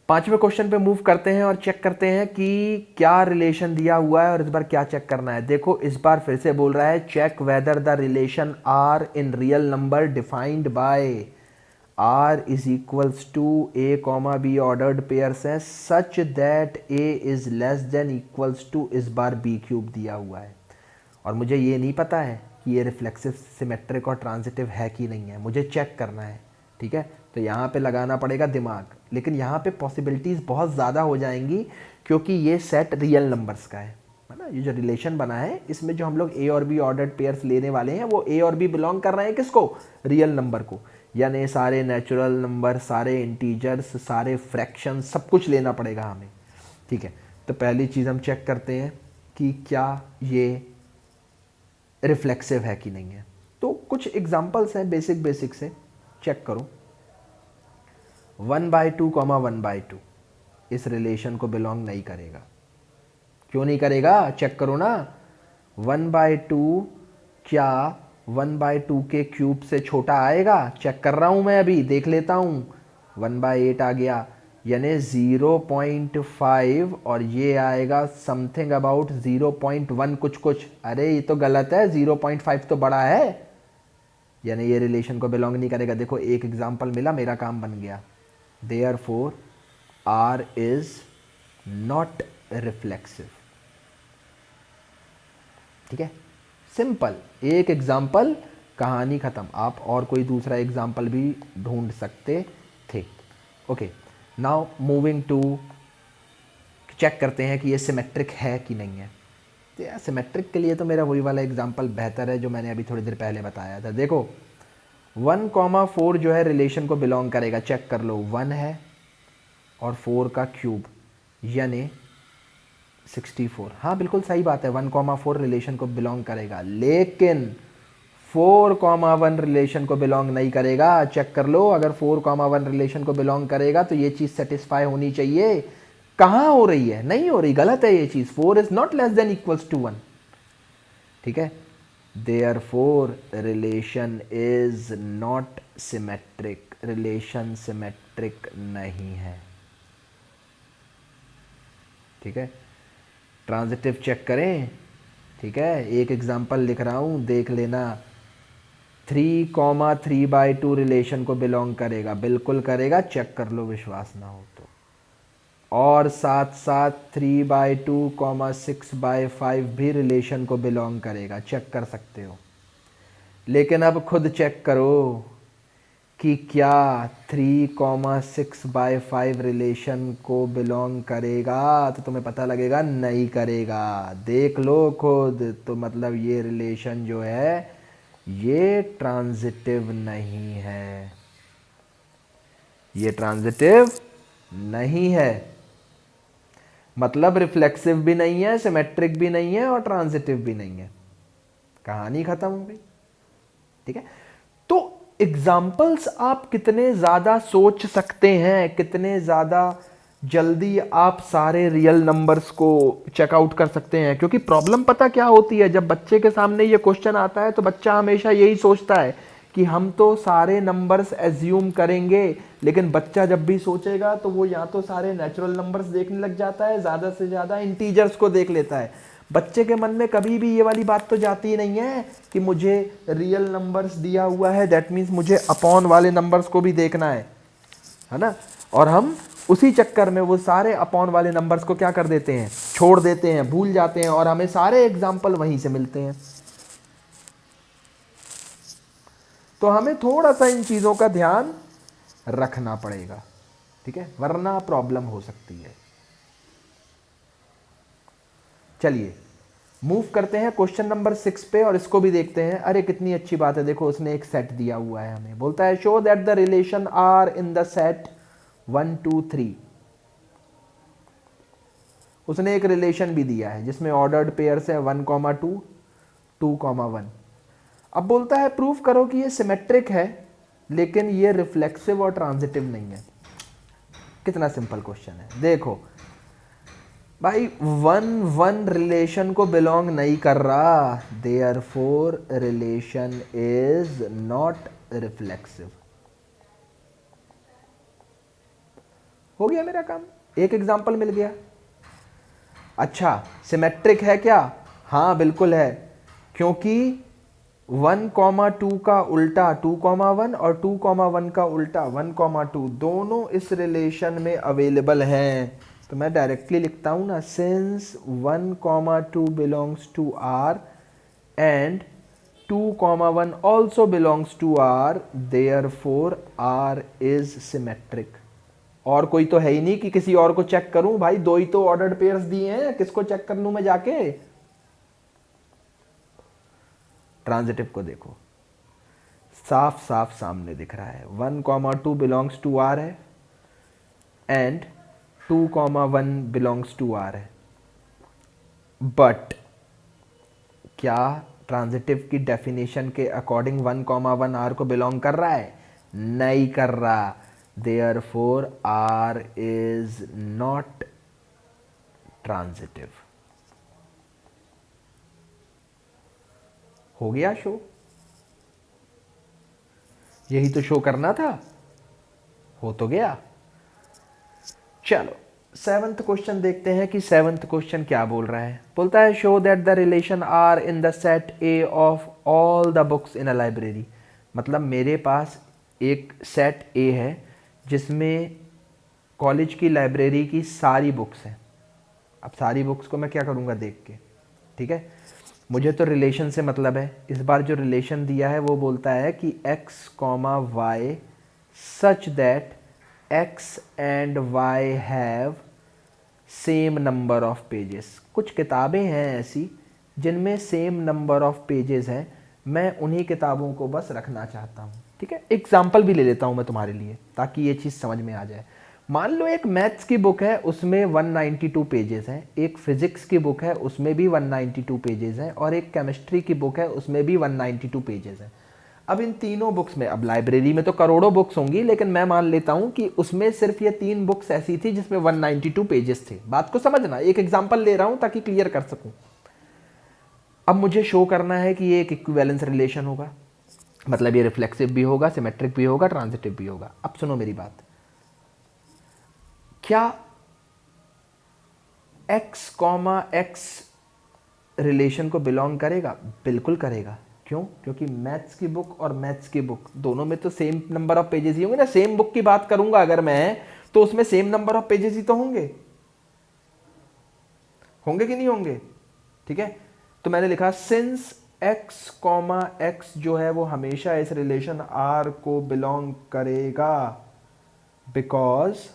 5वें क्वेश्चन पे मूव करते हैं और चेक करते हैं कि क्या रिलेशन दिया हुआ है और इस बार क्या चेक करना है। देखो, इस बार फिर से बोल रहा है check whether the relation R in real number defined by R is equals to a comma B ordered pairs है such that a is less than equals to, इस बार b क्यूब दिया हुआ है और मुझे ये नहीं पता है कि ये रिफ्लेक्सिव, सिमेट्रिक और ट्रांजिटिव है कि नहीं है, मुझे चेक करना है, ठीक है। तो यहाँ पे लगाना पड़ेगा दिमाग, लेकिन यहाँ पे पॉसिबिलिटीज़ बहुत ज़्यादा हो जाएंगी, क्योंकि ये सेट रियल नंबर्स का है ना। ये जो रिलेशन बना है इसमें जो हम लोग a और b ऑर्डर्ड पेयर्स लेने वाले हैं वो a और b बिलोंग कर रहे हैं किसको, रियल नंबर को। यानी सारे नेचुरल नंबर, सारे इंटीजर्स, सारे फ्रैक्शन, सब कुछ लेना पड़ेगा हमें, ठीक है। तो पहली चीज़ हम चेक करते हैं कि क्या ये रिफ्लेक्सिव है कि नहीं है। तो कुछ एग्जांपल्स हैं बेसिक से, चेक करो। 1/2, 1/2 इस रिलेशन को बिलोंग नहीं करेगा, क्यों नहीं करेगा, चेक करो ना। 1/2 क्या 1/2 के क्यूब से छोटा आएगा? चेक कर रहा हूँ मैं, अभी देख लेता हूँ। 1/8 आ गया, यानी 0.5, और ये आएगा समथिंग अबाउट 0.1 कुछ कुछ। अरे ये तो गलत है, 0.5 तो बड़ा है, यानी ये रिलेशन को बिलोंग नहीं करेगा। देखो एक एग्जाम्पल मिला, मेरा काम बन गया। Therefore R is not reflexive. ठीक है, सिंपल, एक एग्जाम्पल, कहानी खत्म। आप और कोई दूसरा एग्जाम्पल भी ढूंढ सकते थे। Okay, now moving to, check करते हैं कि ये सिमेट्रिक है कि नहीं है। तो यार सिमेट्रिक के लिए तो मेरा वही वाला एग्जाम्पल बेहतर है जो मैंने अभी थोड़ी देर पहले बताया था। देखो 1,4 जो है रिलेशन को बिलोंग करेगा, चेक कर लो। 1 है और 4 का क्यूब यानी 64। हाँ बिल्कुल सही बात है, 1,4 रिलेशन को बिलोंग करेगा, लेकिन 4,1 रिलेशन को बिलोंग नहीं करेगा। चेक कर लो, अगर 4,1 रिलेशन को बिलोंग करेगा तो ये चीज़ सेटिस्फाई होनी चाहिए। कहाँ हो रही है? नहीं हो रही, गलत है ये चीज़। 4 is not less than equals to 1। ठीक है, therefore relation is not symmetric, relation symmetric नहीं है। ठीक है, ट्रांजिटिव चेक करें। ठीक है, एक एग्जांपल लिख रहा हूं, देख लेना। 3,3/2 रिलेशन को बिलोंग करेगा, बिल्कुल करेगा, चेक कर लो विश्वास ना हो तो। और साथ साथ 3/2, 6/5 भी रिलेशन को बिलोंग करेगा, चेक कर सकते हो। लेकिन अब खुद चेक करो कि क्या 3,6/5 रिलेशन को बिलोंग करेगा, तो तुम्हें पता लगेगा नहीं करेगा। देख लो खुद, तो मतलब ये रिलेशन जो है ये ट्रांजिटिव नहीं है, ये ट्रांजिटिव नहीं है। मतलब रिफ्लेक्सिव भी नहीं है, सिमेट्रिक भी नहीं है और ट्रांजिटिव भी नहीं है। कहानी खत्म हो गई। ठीक है, तो एग्जाम्पल्स आप कितने ज्यादा सोच सकते हैं, कितने ज्यादा जल्दी आप सारे रियल नंबर्स को चेकआउट कर सकते हैं। क्योंकि प्रॉब्लम पता क्या होती है, जब बच्चे के सामने ये क्वेश्चन आता है तो बच्चा हमेशा यही सोचता है कि हम तो सारे नंबर्स एज्यूम करेंगे, लेकिन बच्चा जब भी सोचेगा तो वो या तो सारे नेचुरल नंबर्स देखने लग जाता है, ज़्यादा से ज़्यादा इंटीजर्स को देख लेता है। बच्चे के मन में कभी भी ये वाली बात तो जाती ही नहीं है कि मुझे रियल नंबर्स दिया हुआ है, दैट मीन्स मुझे अपॉन वाले नंबर्स को भी देखना है ना। और हम उसी चक्कर में वो सारे अपॉन वाले नंबर्स को क्या कर देते हैं, छोड़ देते हैं, भूल जाते हैं, और हमें सारे एग्जाम्पल वहीं से मिलते हैं। तो हमें थोड़ा सा इन चीज़ों का ध्यान रखना पड़ेगा। ठीक है, वरना प्रॉब्लम हो सकती है। चलिए मूव करते हैं क्वेश्चन नंबर 6 पे, और इसको भी देखते हैं। अरे कितनी अच्छी बात है, देखो उसने एक सेट दिया हुआ है हमें, बोलता है show that the relation R in the set 1 2 3। उसने एक रिलेशन भी दिया है जिसमें ऑर्डर्ड पेयर्स है 1,2, 2,1। अब बोलता है प्रूफ करो कि ये सिमेट्रिक है लेकिन ये रिफ्लेक्सिव और ट्रांजिटिव नहीं है। कितना सिंपल क्वेश्चन है। देखो भाई 1,1 रिलेशन को बिलोंग नहीं कर रहा, therefore relation is not reflexive. हो गया मेरा काम, एक एग्जांपल मिल गया। अच्छा सिमेट्रिक है क्या? हाँ बिल्कुल है, क्योंकि 1,2 का उल्टा 2,1 और 2,1 का उल्टा 1,2 दोनों इस रिलेशन में अवेलेबल हैं। तो मैं डायरेक्टली लिखता हूं ना, since 1,2 belongs to R and 2,1 also belongs to R, therefore R is symmetric. और कोई तो है ही नहीं कि किसी और को चेक करूं, भाई दो ही तो ऑर्डर्ड पेयर्स दिए हैं, किसको चेक कर लूं मैं जाके। ट्रांजिटिव को देखो, साफ साफ सामने दिख रहा है, 1,2 बिलोंग्स टू आर है एंड 2,1 बिलोंग्स टू आर है। बट क्या ट्रांजिटिव की डेफिनेशन के अकॉर्डिंग 1,1 आर को बिलोंग कर रहा है? नहीं कर रहा, therefore R is not transitive. हो गया शो, यही तो शो करना था, हो तो गया। चलो 7th क्वेश्चन देखते हैं कि 7th क्वेश्चन क्या बोल रहा है। बोलता है show that the relation R in the set A of all the books in a library. मतलब मेरे पास एक सेट ए है जिसमें कॉलेज की लाइब्रेरी की सारी बुक्स हैं। अब सारी बुक्स को मैं क्या करूँगा देख के, ठीक है। मुझे तो रिलेशन से मतलब है। इस बार जो रिलेशन दिया है वो बोलता है कि x comma Y such that x and y have same number of pages. कुछ किताबें हैं ऐसी जिनमें सेम नंबर ऑफ पेजेस हैं, मैं उन्हीं किताबों को बस रखना चाहता हूँ, ठीक है। एग्जाम्पल भी ले लेता हूँ मैं तुम्हारे लिए ताकि ये चीज़ समझ में आ जाए। मान लो एक मैथ्स की बुक है उसमें 192 पेजेस हैं, एक फिजिक्स की बुक है उसमें भी 192 पेजेस हैं, और एक केमिस्ट्री की बुक है उसमें भी 192 पेजेस हैं। अब इन तीनों बुक्स में, अब लाइब्रेरी में तो करोड़ों बुक्स होंगी, लेकिन मैं मान लेता हूं कि उसमें सिर्फ ये 3 बुक्स ऐसी थी जिसमें 192 पेजेस थे। बात को समझना, एक एग्जांपल ले रहा हूं ताकि क्लियर कर सकूं। अब मुझे शो करना है कि ये एक इक्विवेलेंस रिलेशन होगा, मतलब ये रिफ्लेक्सिव भी होगा, सिमेट्रिक भी होगा, ट्रांजिटिव भी होगा। अब सुनो मेरी बात, क्या x कॉमा x रिलेशन को बिलोंग करेगा? बिल्कुल करेगा। क्यों? क्योंकि मैथ्स की बुक और मैथ्स की बुक दोनों में तो सेम नंबर ऑफ पेजेस ही होंगे ना। सेम बुक की बात करूंगा अगर मैं, तो उसमें सेम नंबर ऑफ पेजेस ही तो होंगे, होंगे कि नहीं होंगे? ठीक है, तो मैंने लिखा सिंस x कॉमा x जो है वो हमेशा इस रिलेशन R को बिलोंग करेगा, because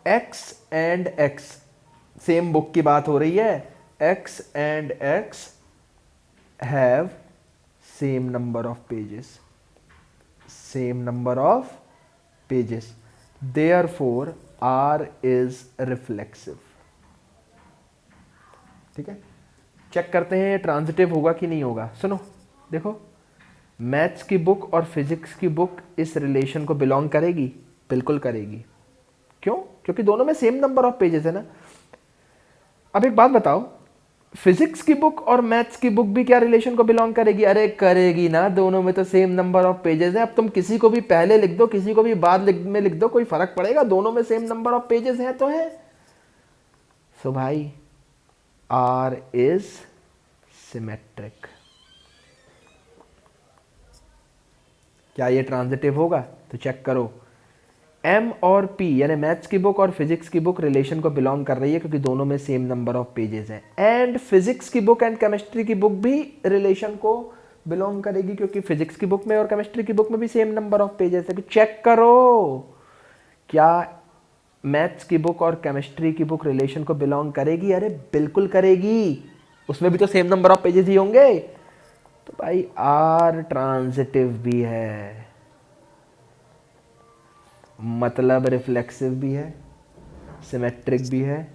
x and x, same book की बात हो रही है, x and x have same number of pages, same number of pages, therefore R is reflexive. ठीक है, चेक करते हैं ये ट्रांजिटिव होगा कि नहीं होगा। सुनो देखो, मैथ्स की बुक और फिजिक्स की बुक इस रिलेशन को बिलोंग करेगी, बिल्कुल करेगी। क्यों? क्योंकि दोनों में सेम नंबर ऑफ पेजेस है ना। अब एक बात बताओ, फिजिक्स की बुक और मैथ्स की बुक भी क्या रिलेशन को बिलोंग करेगी? अरे करेगी ना, दोनों में तो सेम नंबर ऑफ पेजेस है। अब तुम किसी को भी पहले लिख दो, किसी को भी बाद में लिख दो, कोई फर्क पड़ेगा? दोनों में सेम नंबर ऑफ पेजेस है तो है। सो भाई R इज सिमेट्रिक। क्या ये ट्रांजिटिव होगा? तो चेक करो, M और P यानी मैथ्स की बुक और फिजिक्स की बुक रिलेशन को बिलोंग कर रही है क्योंकि दोनों में सेम नंबर ऑफ पेजेस हैं। एंड फिजिक्स की बुक एंड केमिस्ट्री की बुक भी रिलेशन को बिलोंग करेगी क्योंकि फिजिक्स की बुक में और केमिस्ट्री की बुक में भी सेम नंबर ऑफ पेजेस है। चेक करो, क्या मैथ्स की बुक और केमिस्ट्री की बुक रिलेशन को बिलोंग करेगी? अरे बिल्कुल करेगी, उसमें भी तो सेम नंबर ऑफ पेजेस ही होंगे। तो भाई R ट्रांजिटिव भी है, मतलब रिफ्लेक्सिव भी है, सिमेट्रिक भी है,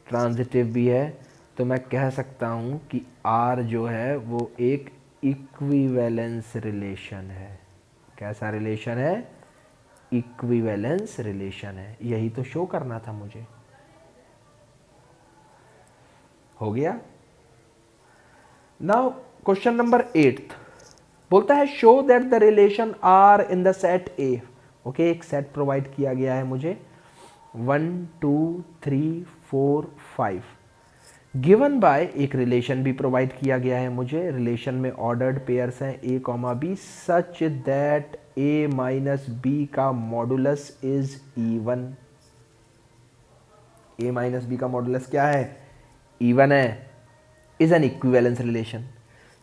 ट्रांजिटिव भी है। तो मैं कह सकता हूँ कि R जो है वो एक इक्विवेलेंस रिलेशन है। कैसा रिलेशन है? इक्विवेलेंस रिलेशन है। यही तो शो करना था मुझे। हो गया। नाउ क्वेश्चन नंबर 8 बोलता है show that the relation R in the set A। Okay, एक सेट प्रोवाइड किया गया है मुझे 1 2 3 4 5, गिवन बाय एक रिलेशन भी प्रोवाइड किया गया है मुझे। रिलेशन में ऑर्डर्ड पेयर्स हैं A comma B such that A minus B का modulus is even. A minus B का मॉडुलस क्या है? इवन है, इज एन इक्विवेलेंस रिलेशन।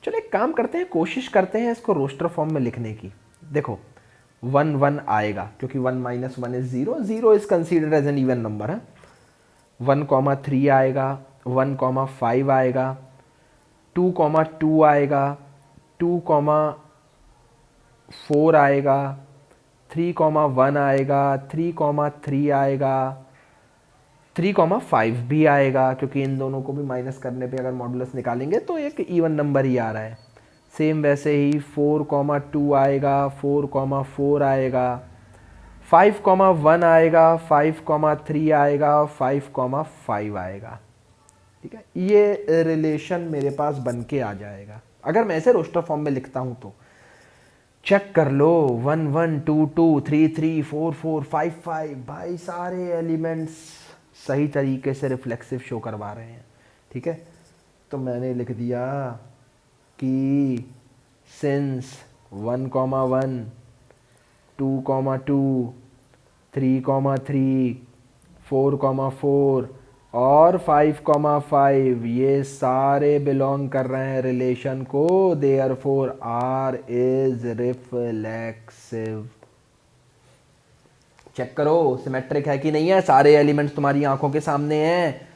चलो एक काम करते हैं, कोशिश करते हैं इसको रोस्टर फॉर्म में लिखने की। देखो 1 1 आएगा क्योंकि 1 minus 1 is 0, 0 is considered as an even number है। 1,3 आएगा, 1,5 आएगा, 2,2 आएगा, 2,4 आएगा, 3,1 आएगा, 3,3 आएगा, 3,5 भी आएगा क्योंकि इन दोनों को भी माइनस करने पे अगर मॉडुलस निकालेंगे तो एक इवन नंबर ही आ रहा है। सेम वैसे ही 4,2 आएगा, 4,4 आएगा, 5,1 आएगा, 5,3 आएगा, 5,5 आएगा। ठीक है, ये रिलेशन मेरे पास बन के आ जाएगा अगर मैं ऐसे रोस्टर फॉर्म में लिखता हूं तो। चेक कर लो, 1 1 2 2 3 3 4 4 5 5, भाई सारे एलिमेंट्स सही तरीके से रिफ्लेक्सिव शो करवा रहे हैं। ठीक है, तो मैंने लिख दिया कि सिंस 1 1 2 2 3 3 4 4 और 5 5 ये सारे बिलोंग कर रहे हैं रिलेशन को, therefore R is reflexive. Check करो सिमेट्रिक है कि नहीं है, सारे एलिमेंट्स तुम्हारी आंखों के सामने हैं।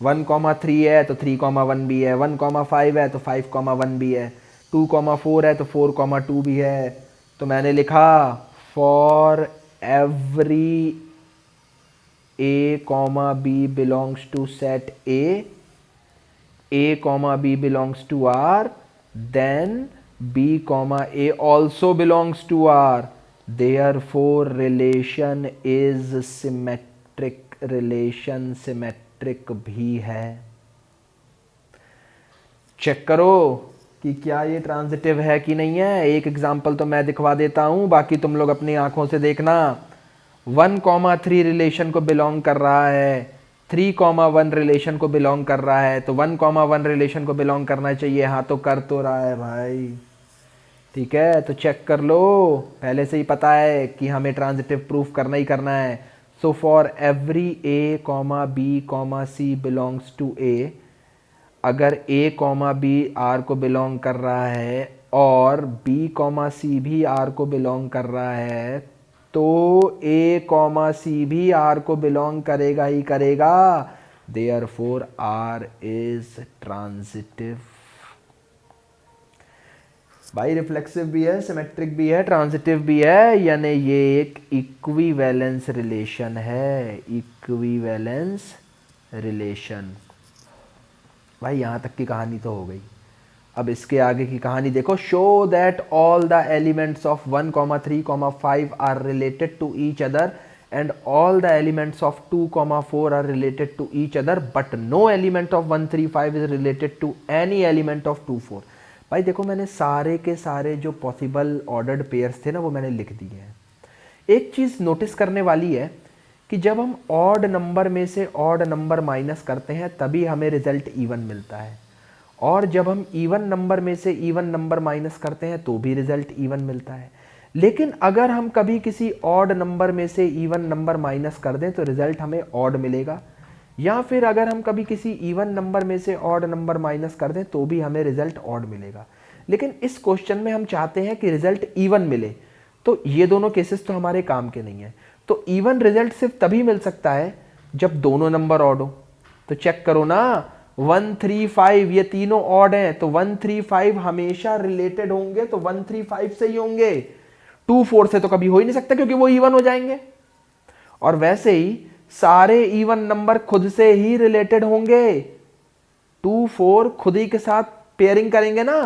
1 3 है तो 3 1 भी है, 1 5 है तो 5 1 भी है, 2 4 है तो 4 2 भी है। तो मैंने लिखा for every A comma B belongs to set A comma B belongs to R, then B comma A also belongs to R, therefore relation is symmetric, relation symmetric भी है। चेक करो कि क्या ये ट्रांजिटिव है कि नहीं है। एक एग्जांपल तो मैं दिखवा देता हूं, बाकी तुम लोग अपनी आंखों से देखना। 1 3 रिलेशन को बिलोंग कर रहा है, 3 1 रिलेशन को बिलोंग कर रहा है, तो 1 1 रिलेशन को बिलोंग करना चाहिए। हाँ तो कर तो रहा है भाई। ठीक है, तो चेक कर लो, पहले से ही पता है कि हमें ट्रांजिटिव प्रूफ करना ही करना है। So for every A B C belongs to A, अगर A B R को बिलोंग कर रहा है और B C भी R को बिलोंग कर रहा है, तो A C भी R को बिलोंग करेगा ही करेगा, देयरफॉर R इज ट्रांजिटिव। भाई रिफ्लेक्सिव भी है, सिमेट्रिक भी है, ट्रांजिटिव भी है, यानी ये एक इक्विवेलेंस रिलेशन है, इक्विवेलेंस रिलेशन। भाई यहाँ तक की कहानी तो हो गई। अब इसके आगे की कहानी देखो। Show that all the elements of 1 3 5 are related to each other and all the elements of 2 4 are related to each other, but no element of 1 3 5 is related to any element of 2 4। भाई देखो, मैंने सारे के सारे जो पॉसिबल ऑर्डर्ड पेयर्स थे ना, वो मैंने लिख दिए हैं। एक चीज़ नोटिस करने वाली है कि जब हम ऑड नंबर में से ऑड नंबर माइनस करते हैं तभी हमें रिजल्ट इवन मिलता है, और जब हम इवन नंबर में से इवन नंबर माइनस करते हैं तो भी रिजल्ट इवन मिलता है। लेकिन अगर हम कभी किसी ऑड नंबर में से इवन नंबर माइनस कर दें तो रिजल्ट हमें ऑड मिलेगा, या फिर अगर हम कभी किसी इवन नंबर में से ऑड नंबर माइनस कर दें तो भी हमें रिजल्ट ऑड मिलेगा। लेकिन इस क्वेश्चन में हम चाहते हैं कि रिजल्ट इवन मिले, तो ये दोनों केसेस तो हमारे काम के नहीं है। तो इवन रिजल्ट सिर्फ तभी मिल सकता है जब दोनों नंबर ऑड हो। तो चेक करो ना, 1 3 5 ये तीनों ऑड हैं, तो 1 3 5 हमेशा रिलेटेड होंगे, तो 1 3 5 से ही होंगे। 2 4 से तो कभी हो ही नहीं सकता क्योंकि वो इवन हो जाएंगे। और वैसे ही सारे इवन नंबर खुद से ही रिलेटेड होंगे। 2 4 खुद ही के साथ पेयरिंग करेंगे ना,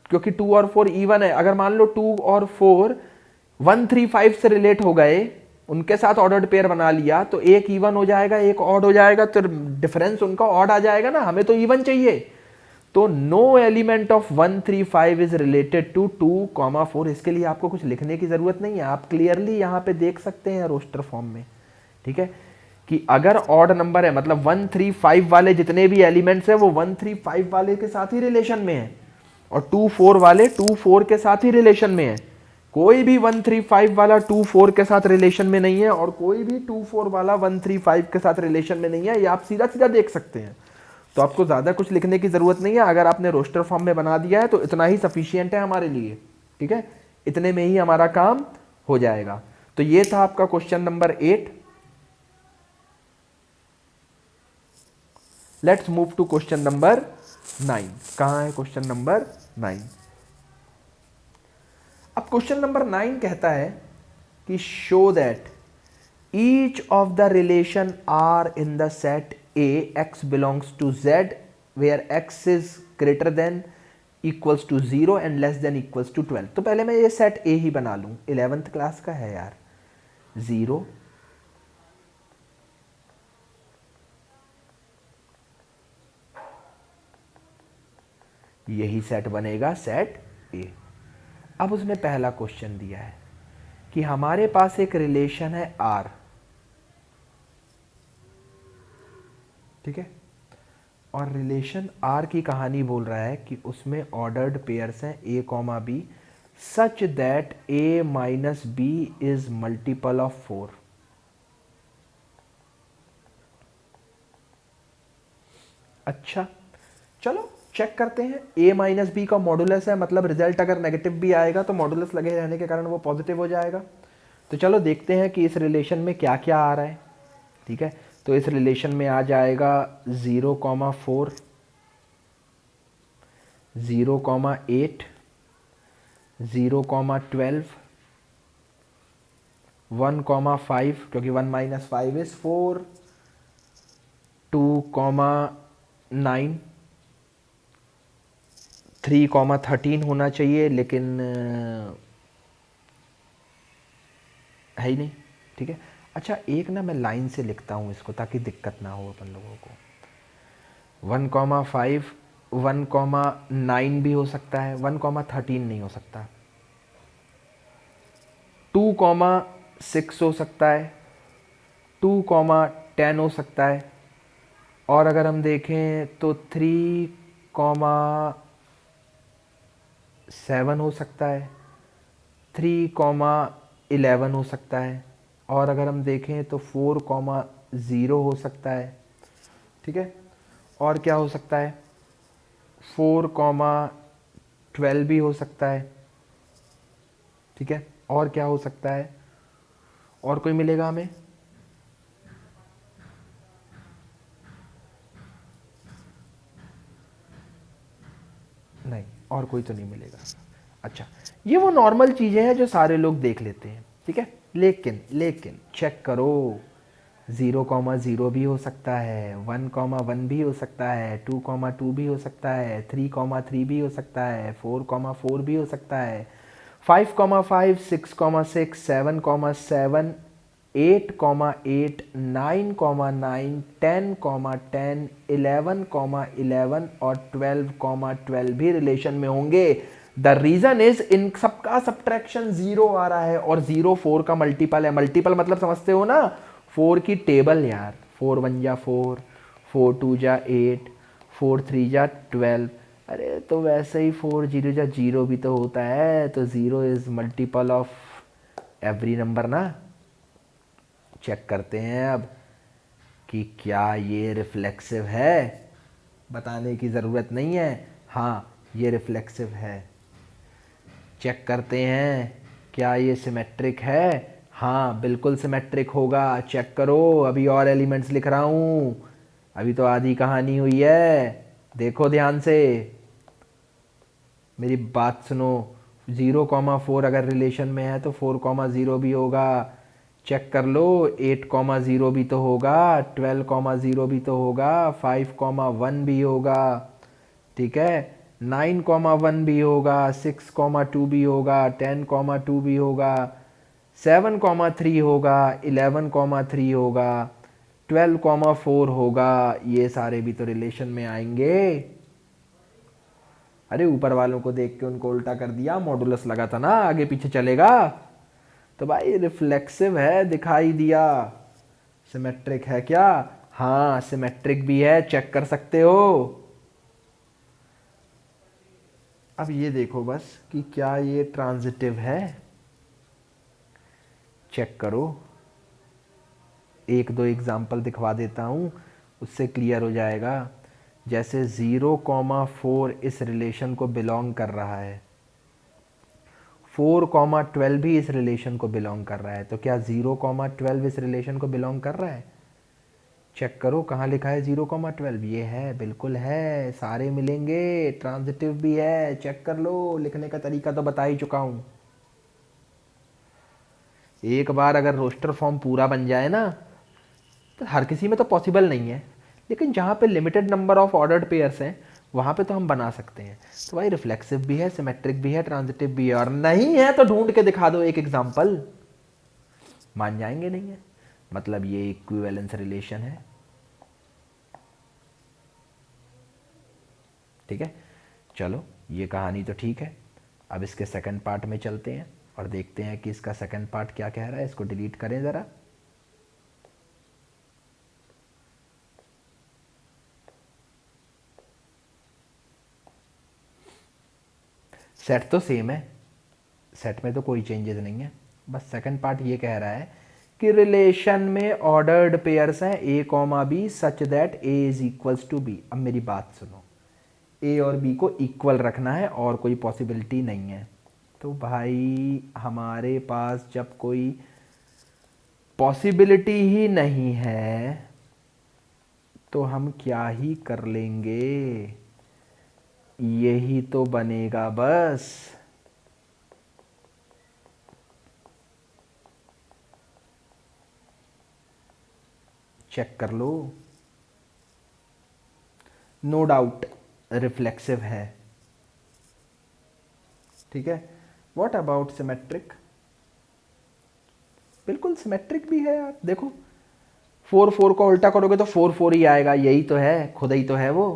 क्योंकि 2 और 4 इवन है। अगर मान लो 2 और 4 1 3 5 से रिलेट हो गए, उनके साथ ऑर्डर्ड पेयर बना लिया, तो एक इवन हो जाएगा एक ऑड हो जाएगा, तो डिफरेंस उनका ऑड आ जाएगा ना। हमें तो इवन चाहिए। तो no element of 1 3 5 is related to 2 4। इसके लिए आपको कुछ लिखने की जरूरत नहीं है, आप क्लियरली यहां पे देख सकते हैं रोस्टर फॉर्म में। ठीक है, कि अगर ऑड नंबर है मतलब 1 3 5 वाले जितने भी एलिमेंट्स है वो 1 3 5 वाले के साथ ही रिलेशन में है, और 2 4 वाले 2 4 के साथ ही रिलेशन में है। कोई भी 1 3 5 वाला 2 4 के साथ रिलेशन में नहीं है, और कोई भी 2 4 वाला 1 3 5 के साथ रिलेशन में नहीं है। ये आप सीधा सीधा देख सकते हैं। तो आपको ज़्यादा कुछ लिखने की ज़रूरत नहीं है। अगर आपने रोस्टर फॉर्म में बना दिया है तो इतना ही सफिशियंट है हमारे लिए। ठीक है, इतने में ही हमारा काम हो जाएगा। तो ये था आपका question number 8। Let's move to question number 9। कहाँ है क्वेश्चन नंबर 9? अब क्वेश्चन नंबर 9 कहता है कि show that each of the relation R in the set A X belongs to Z where X is greater than equals to 0 and less than equals to 12। तो पहले मैं ये सेट ए ही बना लूं, 11th क्लास का है यार। 0 1 यही सेट बनेगा सेट ए। अब उसने पहला क्वेश्चन दिया है कि हमारे पास एक रिलेशन है आर, ठीक है, और रिलेशन आर की कहानी बोल रहा है कि उसमें ऑर्डर्ड पेयर्स हैं A comma B such that A minus B is multiple of 4। अच्छा चलो चेक करते हैं। ए माइनस बी का मॉडुलस है, मतलब रिजल्ट अगर नेगेटिव भी आएगा तो मॉडुलस लगे रहने के कारण वो पॉजिटिव हो जाएगा। तो चलो देखते हैं कि इस रिलेशन में क्या क्या आ रहा है। ठीक है, तो इस रिलेशन में आ जाएगा 0,4, 0,8, 0,12, 1,5 क्योंकि 1 माइनस 5 इज 4, 2,9, 3,13 होना चाहिए लेकिन है ही नहीं। ठीक है, अच्छा एक ना मैं लाइन से लिखता हूँ इसको ताकि दिक्कत ना हो अपन लोगों को। 1,5, 1,9 भी हो सकता है, 1,13 नहीं हो सकता, 2,6 हो सकता है, 2,10 हो सकता है, और अगर हम देखें तो 3,7 हो सकता है, 3,11 हो सकता है, और अगर हम देखें तो 4,0 हो सकता है। ठीक है, और क्या हो सकता है, 4,12 भी हो सकता है। ठीक है, और क्या हो सकता है, और कोई मिलेगा हमें? नहीं, और कोई तो नहीं मिलेगा। अच्छा, ये वो नॉर्मल चीज़ें हैं जो सारे लोग देख लेते हैं। ठीक है, लेकिन लेकिन चेक करो, 0,0 भी हो सकता है, 1,1 भी हो सकता है, 2,2 भी हो सकता है, 3,3 भी हो सकता है, 4,4 भी हो सकता है, 5,5, 6,6, 7,7, 8,8, 9,9, 10,10, 11,11 और 12,12 भी रिलेशन में होंगे। द रीजन इज इन सबका सब्ट्रैक्शन 0 आ रहा है और 0 4 का मल्टीपल है। मल्टीपल मतलब समझते हो ना, 4 की टेबल यार, 4 1 जा 4, 4 2 जा 8, 4 3 जा 12। अरे तो वैसे ही 4 0 जा 0 भी तो होता है, तो 0 is multiple of every number ना। चेक करते हैं अब कि क्या ये रिफ्लेक्सिव है। बताने की ज़रूरत नहीं है, हाँ ये रिफ्लेक्सिव है। चेक करते हैं क्या ये सिमेट्रिक है, हाँ बिल्कुल सिमेट्रिक होगा। चेक करो, अभी और एलिमेंट्स लिख रहा हूँ, अभी तो आधी कहानी हुई है। देखो ध्यान से, मेरी बात सुनो। 0,4 अगर रिलेशन में है तो 4,0 भी होगा। चेक कर लो, 8,0 भी तो होगा, 12,0 भी तो होगा, 5,1 भी होगा। ठीक है, 9,1 भी होगा, 6,2 भी होगा, 10,2 भी होगा, 7,3 होगा, 11,3 होगा, 12,4 होगा। ये सारे भी तो रिलेशन में आएंगे। अरे ऊपर वालों को देख के उनको उल्टा कर दिया, मॉडुलस लगा था ना, आगे पीछे चलेगा। तो भाई रिफ्लेक्सिव है, दिखाई दिया। सिमेट्रिक है क्या? हाँ सिमेट्रिक भी है, चेक कर सकते हो। अब ये देखो बस कि क्या ये ट्रांजिटिव है। चेक करो, एक दो एग्जाम्पल दिखवा देता हूँ, उससे क्लियर हो जाएगा। जैसे 0,4 इस रिलेशन को बिलोंग कर रहा है, 4,12 भी इस रिलेशन को बिलोंग कर रहा है, तो क्या 0,12 इस रिलेशन को बिलोंग कर रहा है? चेक करो कहाँ लिखा है 0,12, ये है, बिल्कुल है, सारे मिलेंगे, ट्रांजिटिव भी है। चेक कर लो, लिखने का तरीका तो बता ही चुका हूँ। एक बार अगर रोस्टर फॉर्म पूरा बन जाए ना, तो हर किसी में तो पॉसिबल नहीं है, लेकिन जहाँ पे limited number of ordered pairs हैं वहाँ पे तो हम बना सकते हैं। तो भाई रिफ्लेक्सिव भी है, सिमेट्रिक भी है, ट्रांजिटिव भी है, और नहीं है तो ढूंढ के दिखा दो एक एग्जाम्पल। मान जाएंगे नहीं है, मतलब ये इक्विवेलेंस रिलेशन है। ठीक है, चलो ये कहानी तो ठीक है। अब इसके सेकंड पार्ट में चलते हैं और देखते हैं कि इसका सेकंड पार्ट क्या कह रहा है। इसको डिलीट करें ज़रा। सेट तो सेम है, सेट में तो कोई चेंजेस नहीं है। बस सेकंड पार्ट ये कह रहा है कि रिलेशन में ऑर्डर्ड पेयर्स हैं A comma B such that A is equals to B. अब मेरी बात सुनो, ए और बी को इक्वल रखना है और कोई पॉसिबिलिटी नहीं है। तो भाई हमारे पास जब कोई पॉसिबिलिटी ही नहीं है तो हम क्या ही कर लेंगे, यही तो बनेगा बस। चेक कर लो, नो डाउट रिफ्लेक्सिव है। ठीक है, व्हाट अबाउट सिमेट्रिक? बिल्कुल सिमेट्रिक भी है यार। देखो 4 4 को उल्टा करोगे तो 4 4 ही आएगा, यही तो है, खुद ही तो है वो।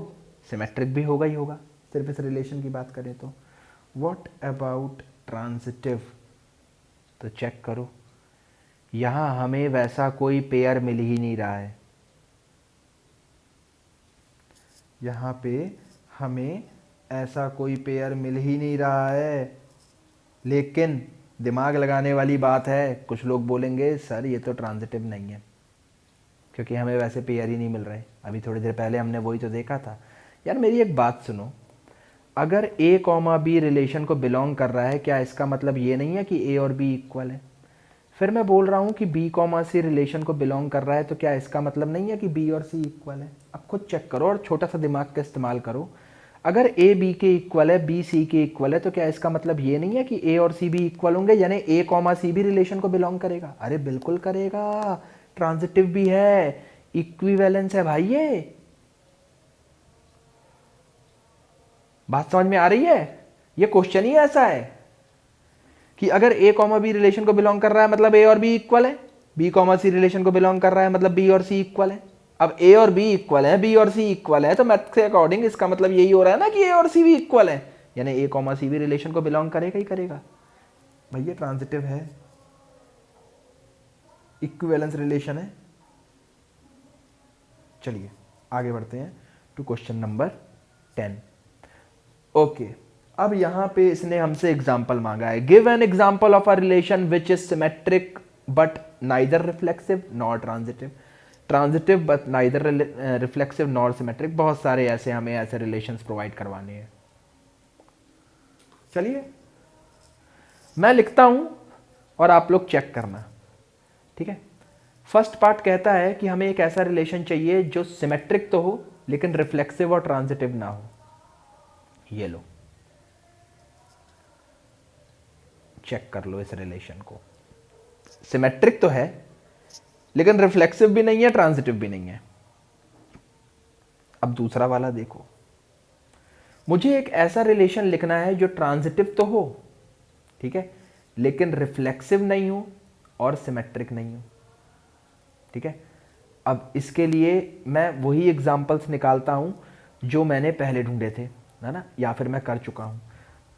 सिमेट्रिक भी होगा ही होगा, सिर्फ इस रिलेशन की बात करें तो। What about transitive? तो चेक करो, यहाँ हमें वैसा कोई पेयर मिल ही नहीं रहा है। यहाँ पे हमें ऐसा कोई पेयर मिल ही नहीं रहा है। लेकिन दिमाग लगाने वाली बात है, कुछ लोग बोलेंगे सर ये तो ट्रांजिटिव नहीं है क्योंकि हमें वैसे पेयर ही नहीं मिल रहे। अभी थोड़ी देर पहले हमने वही तो देखा था। यार मेरी एक बात सुनो, अगर ए कॉमा बी रिलेशन को बिलोंग कर रहा है, क्या इसका मतलब ये नहीं है कि ए और बी इक्वल है? फिर मैं बोल रहा हूँ कि बी कॉमा सी रिलेशन को बिलोंग कर रहा है, तो क्या इसका मतलब नहीं है कि बी और सी इक्वल है? अब खुद चेक करो और छोटा सा दिमाग का इस्तेमाल करो। अगर ए बी के इक्वल है, बी सी के इक्वल है, तो क्या इसका मतलब ये नहीं है कि ए और सी भी इक्वल होंगे, यानी ए कॉमा सी भी रिलेशन को बिलोंग करेगा? अरे बिल्कुल करेगा, ट्रांजिटिव भी है, इक्विवेलेंस है भाई। ये बात समझ में आ रही है? ये क्वेश्चन ही ऐसा है कि अगर ए कॉमा बी रिलेशन को बिलोंग कर रहा है मतलब ए और बी इक्वल है, बी कॉमा सी रिलेशन को बिलोंग कर रहा है मतलब बी और सी इक्वल है। अब ए और बी इक्वल है, बी और सी इक्वल है, तो मैथ के अकॉर्डिंग इसका मतलब यही हो रहा है ना कि ए और सी भी इक्वल है, यानी ए कॉमा सी भी रिलेशन को बिलोंग करेगा ही करेगा। भैया ट्रांजिटिव है, इक्विवेलेंस रिलेशन है। चलिए आगे बढ़ते हैं टू क्वेश्चन नंबर 10। ओके, अब यहां पे इसने हमसे एग्जांपल मांगा है। Give an example of a relation which is symmetric but neither reflexive nor transitive. Transitive but neither reflexive nor symmetric, बहुत सारे ऐसे हमें ऐसे रिलेशंस प्रोवाइड करवाने हैं। चलिए मैं लिखता हूं और आप लोग चेक करना, ठीक है। फर्स्ट पार्ट कहता है कि हमें एक ऐसा रिलेशन चाहिए जो सिमेट्रिक तो हो लेकिन रिफ्लेक्सिव और ट्रांजिटिव ना हो। ये लो चेक कर लो इस रिलेशन को, सिमेट्रिक तो है लेकिन रिफ्लेक्सिव भी नहीं है, ट्रांजिटिव भी नहीं है। अब दूसरा वाला देखो, मुझे एक ऐसा रिलेशन लिखना है जो ट्रांजिटिव तो हो, ठीक है, लेकिन रिफ्लेक्सिव नहीं हो और सिमेट्रिक नहीं हो, ठीक है। अब इसके लिए मैं वही एग्जांपल्स निकालता हूं जो मैंने पहले ढूंढे थे, है ना, या फिर मैं कर चुका हूं।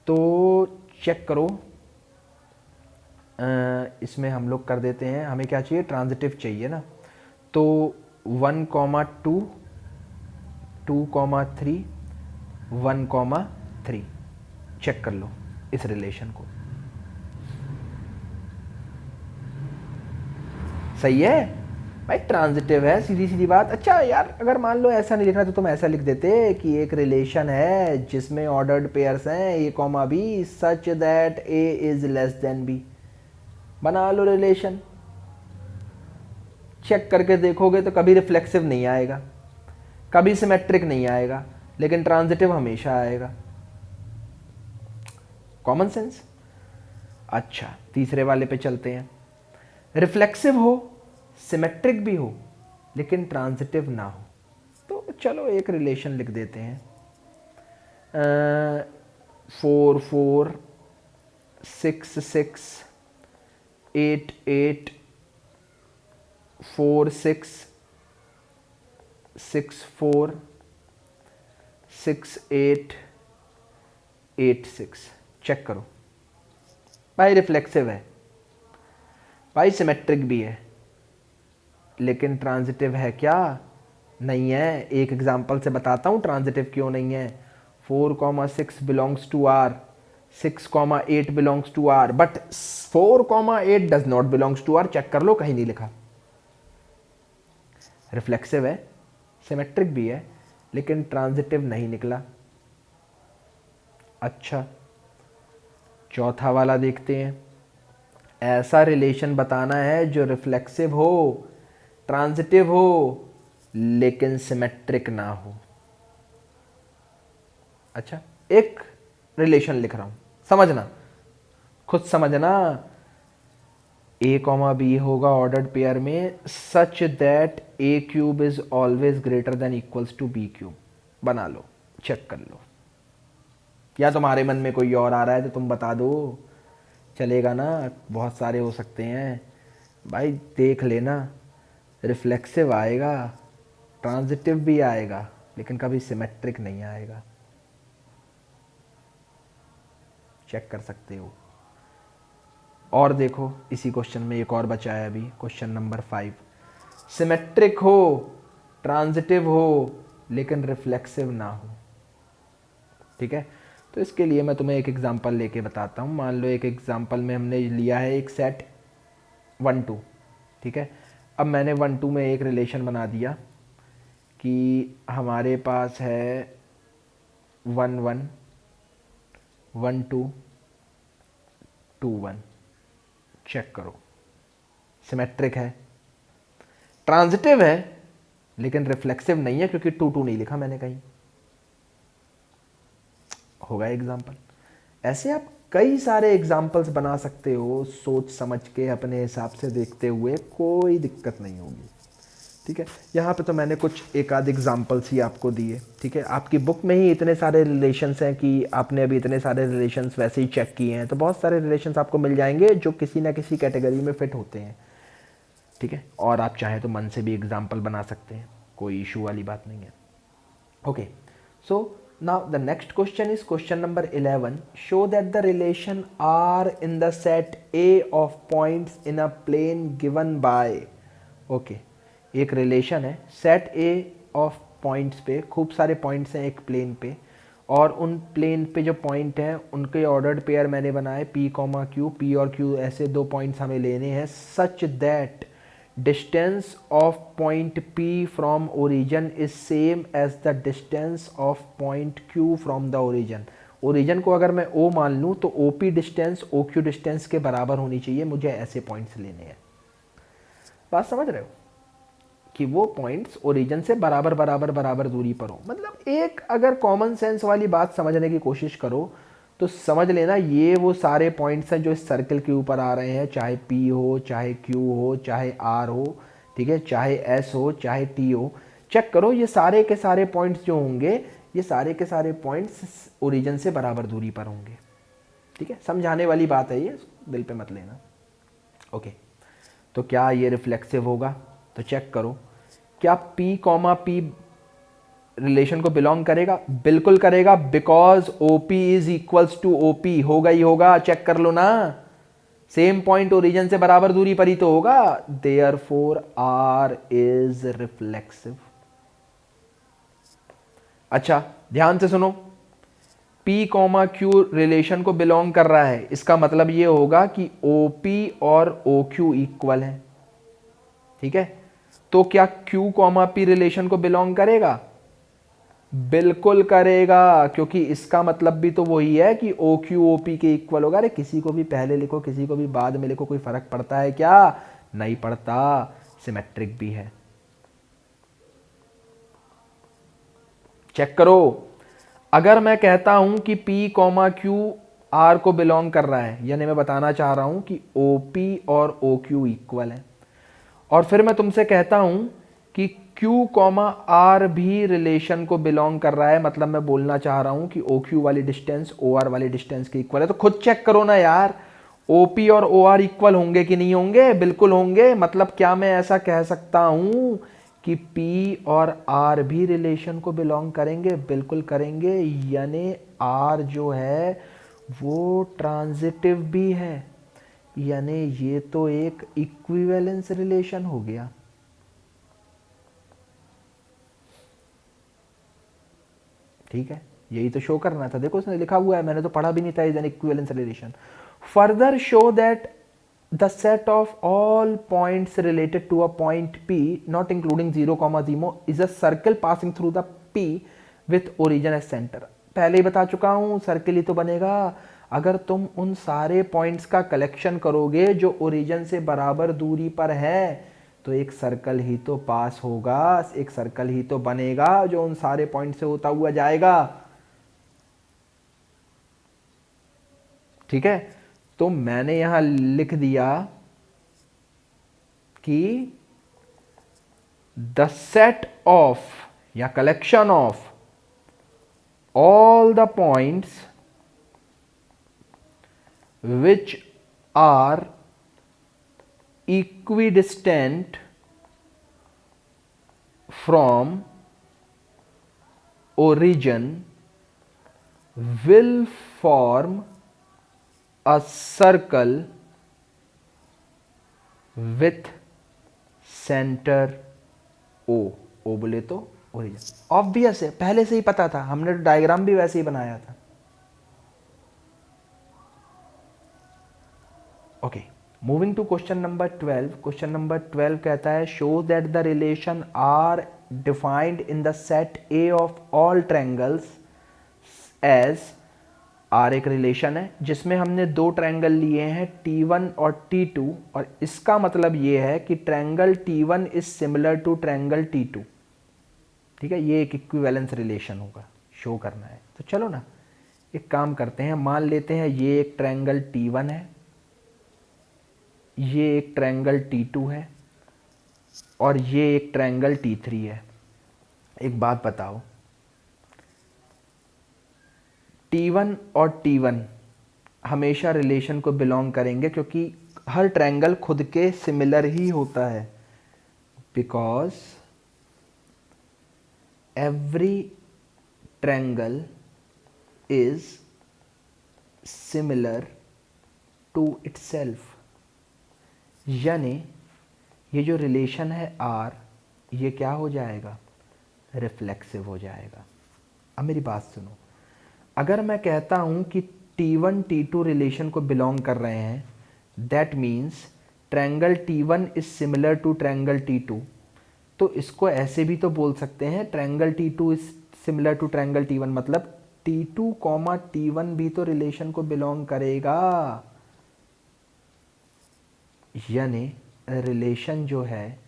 तो चेक करो, इसमें हम लोग कर देते हैं, हमें क्या चाहिए, ट्रांजिटिव चाहिए ना। तो 1,2, 2,3, 1,3 चेक कर लो इस रिलेशन को। सही है भाई, ट्रांजिटिव है, सीधी सीधी बात। अच्छा यार अगर मान लो ऐसा नहीं लिखना तो तुम ऐसा लिख देते कि एक रिलेशन है जिसमें ऑर्डर्ड पेयर्स हैं A comma B such that A is less than B. बना लो रिलेशन, चेक करके देखोगे तो कभी रिफ्लेक्सिव नहीं आएगा, कभी सिमेट्रिक नहीं आएगा, लेकिन ट्रांजिटिव हमेशा आएगा। Common sense. अच्छा तीसरे वाले पे चलते हैं, रिफ्लेक्सिव हो, सिमेट्रिक भी हो लेकिन ट्रांजिटिव ना हो। तो चलो एक रिलेशन लिख देते हैं, 4 4 6 6 8 8 4 6 6 4 6 8 86। चेक करो भाई, रिफ्लेक्सिव है भाई, सिमेट्रिक भी है, लेकिन ट्रांजिटिव है क्या? नहीं है। एक एग्जांपल से बताता हूँ ट्रांजिटिव क्यों नहीं है। 4,6 belongs to R, 6,8 belongs to R, but 4,8 does not belongs to R. Check कर लो, कहीं नहीं लिखा। रिफ्लेक्सिव है, सिमेट्रिक भी है, लेकिन ट्रांजिटिव नहीं निकला। अच्छा, चौथा वाला देखते हैं। ऐसा रिलेशन बताना है जो रिफ्लेक्सिव हो, ट्रांजिटिव हो, लेकिन सिमेट्रिक ना हो। अच्छा, एक रिलेशन लिख रहा हूं, समझना, खुद समझना। ए कॉमा बी होगा ऑर्डर्ड पेयर में, such that A cube is always greater than equals to B cube. बना लो, चेक कर लो, या तुम्हारे मन में कोई और आ रहा है तो तुम बता दो, चलेगा ना। बहुत सारे हो सकते हैं भाई, देख लेना। रिफ्लेक्सिव आएगा, ट्रांजिटिव भी आएगा, लेकिन कभी सिमेट्रिक नहीं आएगा। चेक कर सकते हो। और देखो, इसी क्वेश्चन में एक और बचा है अभी, क्वेश्चन नंबर 5। सिमेट्रिक हो, ट्रांजिटिव हो, लेकिन रिफ्लेक्सिव ना हो। ठीक है, तो इसके लिए मैं तुम्हें एक एग्जांपल लेके बताता हूँ। मान लो एक एग्जांपल में हमने लिया है एक सेट 1 2। ठीक है, अब मैंने 1 2 में एक रिलेशन बना दिया कि हमारे पास है 1 1 1 2 2 1। चेक करो, सिमेट्रिक है, ट्रांजिटिव है, लेकिन रिफ्लेक्सिव नहीं है, क्योंकि 2 2 नहीं लिखा मैंने कहीं। होगा एग्जाम्पल। ऐसे आप कई सारे एग्जाम्पल्स बना सकते हो, सोच समझ के अपने हिसाब से देखते हुए, कोई दिक्कत नहीं होगी। ठीक है, यहाँ पे तो मैंने कुछ एक आध एग्जाम्पल्स ही आपको दिए। ठीक है, आपकी बुक में ही इतने सारे रिलेशंस हैं कि आपने अभी इतने सारे रिलेशंस वैसे ही चेक किए हैं, तो बहुत सारे रिलेशंस आपको मिल जाएंगे जो किसी ना किसी कैटेगरी में फिट होते हैं। ठीक है, और आप चाहें तो मन से भी एग्जाम्पल बना सकते हैं, कोई इशू वाली बात नहीं है। Okay, so now the next question is question number 11. Show that the relation R in the set A of points in a plane given by. Okay, एक रिलेशन है सेट A ऑफ पॉइंट्स पे, खूब सारे पॉइंट्स हैं एक प्लेन पे, और उन प्लेन पे जो पॉइंट हैं उनके ऑर्डर्ड पेयर मैंने बनाए P कॉमा Q। P और Q ऐसे दो पॉइंट्स हमें लेने हैं, such that distance of point P from origin is same as the distance of point Q from the origin. Origin को अगर मैं O मान लूँ तो OP डिस्टेंस OQ डिस्टेंस के बराबर होनी चाहिए। मुझे ऐसे पॉइंट्स लेने हैं। बात समझ रहे हो कि वो पॉइंट्स ओरिजिन से बराबर बराबर बराबर दूरी पर हो। मतलब एक अगर कॉमन सेंस वाली बात समझने की कोशिश करो तो समझ लेना, ये वो सारे पॉइंट्स हैं जो इस सर्कल के ऊपर आ रहे हैं, चाहे P हो, चाहे Q हो, चाहे R हो, ठीक है, चाहे S हो, चाहे T हो। चेक करो, ये सारे के सारे पॉइंट्स जो होंगे, ये सारे के सारे पॉइंट्स ओरिजिन से बराबर दूरी पर होंगे। ठीक है, समझाने वाली बात है ये, दिल पे मत लेना। ओके, तो क्या ये रिफ्लेक्सिव होगा? तो चेक करो, क्या P कॉमा P रिलेशन को बिलोंग करेगा? बिल्कुल करेगा, because OP is equals to OP। होगा ही होगा, चेक कर लो ना, सेम पॉइंट ओरिजिन से बराबर दूरी पर ही तो होगा। Therefore R is reflexive. अच्छा, ध्यान से सुनो, P कॉमा Q रिलेशन को बिलोंग कर रहा है, इसका मतलब ये होगा कि OP और OQ इक्वल है। ठीक है, तो क्या Q कॉमा P रिलेशन को बिलोंग करेगा? बिल्कुल करेगा, क्योंकि इसका मतलब भी तो वही है कि OQ OP के इक्वल होगा। अरे किसी को भी पहले लिखो, किसी को भी बाद में लिखो, कोई फर्क पड़ता है क्या? नहीं पड़ता, सिमेट्रिक भी है। चेक करो, अगर मैं कहता हूं कि P कॉमा Q R को बिलोंग कर रहा है, यानी मैं बताना चाह रहा हूं कि OP और OQ इक्वल है, और फिर मैं तुमसे कहता हूं कि Q कॉमा R भी रिलेशन को बिलोंग कर रहा है, मतलब मैं बोलना चाह रहा हूं कि OQ वाली डिस्टेंस OR वाली डिस्टेंस के इक्वल है, तो खुद चेक करो ना यार, OP और OR इक्वल होंगे कि नहीं होंगे? बिल्कुल होंगे। मतलब क्या मैं ऐसा कह सकता हूं कि P और R भी रिलेशन को बिलोंग करेंगे? बिल्कुल करेंगे, यानी R जो है वो ट्रांजिटिव भी है, यानी ये तो एक इक्विवेलेंस रिलेशन हो गया। ठीक है, यही तो शो करना था। देखो उसने लिखा हुआ है, मैंने तो पढ़ा भी नहीं था, is an equivalence relation. Further show that the set of all points related to a point P not including 0, 0 is a circle passing through the P with origin as center। पहले ही बता चुका हूं, सर्किल ही तो बनेगा अगर तुम उन सारे पॉइंट्स का कलेक्शन करोगे जो ओरिजिन से बराबर दूरी पर है, तो एक सर्कल ही तो पास होगा, एक सर्कल ही तो बनेगा जो उन सारे पॉइंट से होता हुआ जाएगा। ठीक है, तो मैंने यहां लिख दिया कि द सेट ऑफ या collection of all the points which are equidistant from origin will form a circle with center O। O बोले तो ओरिजिन, ऑब्वियस है, पहले से ही पता था, हमने तो डायग्राम भी वैसे ही बनाया था। Okay, moving to question number 12। Question number 12 कहता है show that the relation R defined in the set A of all triangles as. R एक रिलेशन है जिसमें हमने दो ट्रायंगल लिए हैं T1 और T2, और इसका मतलब ये है कि triangle T1 is similar to triangle T2। ठीक है, ये एक इक्विवेलेंस रिलेशन होगा, शो करना है। तो चलो ना एक काम करते हैं, मान लेते हैं ये एक ट्रायंगल T1 है, ये एक ट्रायंगल T2 है, और ये एक ट्रायंगल T3 है। एक बात बताओ, T1 और T1 हमेशा रिलेशन को बिलोंग करेंगे क्योंकि हर ट्रायंगल खुद के सिमिलर ही होता है, because every triangle is similar to itself. यानी ये जो रिलेशन है R, ये क्या हो जाएगा? रिफ्लेक्सिव हो जाएगा। अब मेरी बात सुनो, अगर मैं कहता हूं कि T1 T2 रिलेशन को बिलोंग कर रहे हैं, that means triangle T1 is similar to triangle T2, तो इसको ऐसे भी तो बोल सकते हैं triangle T2 is similar to triangle T1, मतलब T2, T1 भी तो रिलेशन को बिलोंग करेगा, यानी रिलेशन जो है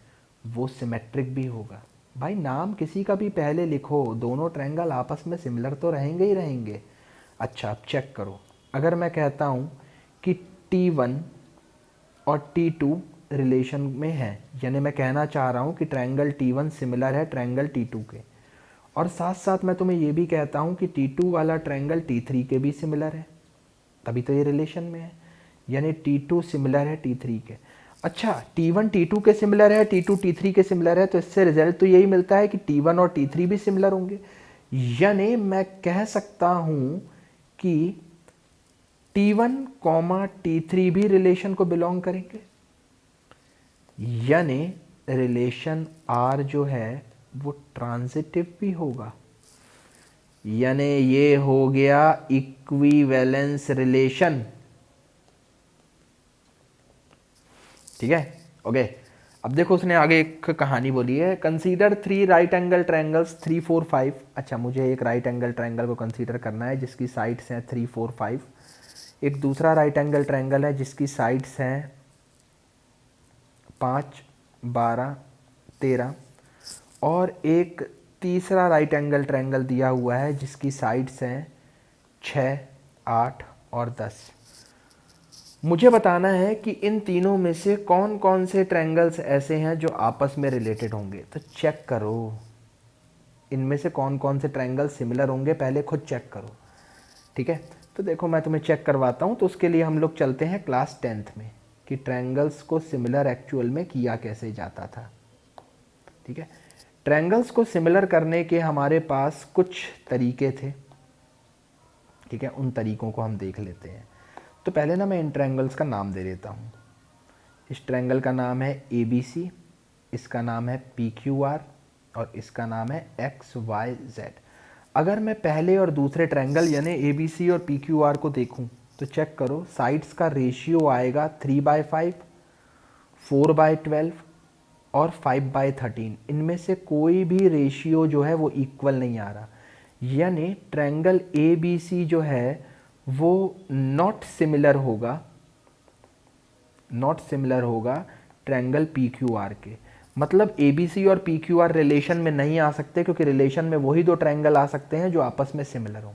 वो सिमेट्रिक भी होगा। भाई नाम किसी का भी पहले लिखो, दोनों ट्रायंगल आपस में सिमिलर तो रहेंगे ही रहेंगे। अच्छा अब चेक करो, अगर मैं कहता हूँ कि T1 और T2 रिलेशन में है, यानी मैं कहना चाह रहा हूँ कि ट्रायंगल T1 सिमिलर है ट्रायंगल T2 के, और साथ साथ मैं तुम्हें ये भी कहता हूँ कि T2 वाला ट्रायंगल T3 के भी सिमिलर है, तभी तो ये रिलेशन में है, यानी T2 सिमिलर है T3 के। अच्छा, T1 T2 के सिमिलर है, T2 T3 के सिमिलर है, तो इससे रिजल्ट तो यही मिलता है कि T1 और T3 भी सिमिलर होंगे, यानी मैं कह सकता हूं कि T1, T3 भी रिलेशन को बिलोंग करेंगे, यानी रिलेशन R जो है वो ट्रांजिटिव भी होगा, यानी ये हो गया इक्विवेलेंस रिलेशन। ठीक है, ओके। अब देखो उसने आगे एक कहानी बोली है, कंसीडर 3 राइट एंगल ट्रायंगल्स 3, 4, 5। अच्छा, मुझे एक राइट एंगल ट्रायंगल को कंसीडर करना है जिसकी साइड्स हैं 3, 4, 5। एक दूसरा राइट एंगल ट्रायंगल है जिसकी साइड्स हैं 5, 12, 13, और एक तीसरा राइट एंगल ट्रायंगल दिया हुआ है जिसकी साइड्स हैं 6, 8 और 10। मुझे बताना है कि इन तीनों में से कौन कौन से ट्रायंगल्स ऐसे हैं जो आपस में रिलेटेड होंगे। तो चेक करो इनमें से कौन कौन से ट्रायंगल सिमिलर होंगे, पहले खुद चेक करो। ठीक है, तो देखो मैं तुम्हें चेक करवाता हूँ। तो उसके लिए हम लोग चलते हैं क्लास 10th में कि ट्रायंगल्स को सिमिलर एक्चुअल में किया कैसे जाता था। ठीक है, ट्रायंगल्स को सिमिलर करने के हमारे पास कुछ तरीके थे, ठीक है, उन तरीकों को हम देख लेते हैं। तो पहले ना मैं इन ट्रायंगल्स का नाम दे देता हूँ। इस ट्रायंगल का नाम है ABC, इसका नाम है PQR और इसका नाम है XYZ। अगर मैं पहले और दूसरे ट्रायंगल यानी ABC और PQR को देखूं तो चेक करो, साइड्स का रेशियो आएगा 3/5, 4/12 और 5/13। इनमें से कोई भी रेशियो जो है वो इक्वल नहीं आ रहा, यानी ट्रायंगल ABC जो है वो नॉट सिमिलर होगा ट्रायंगल PQR के। मतलब ABC और PQR रिलेशन में नहीं आ सकते, क्योंकि रिलेशन में वही दो ट्रायंगल आ सकते हैं जो आपस में सिमिलर हो।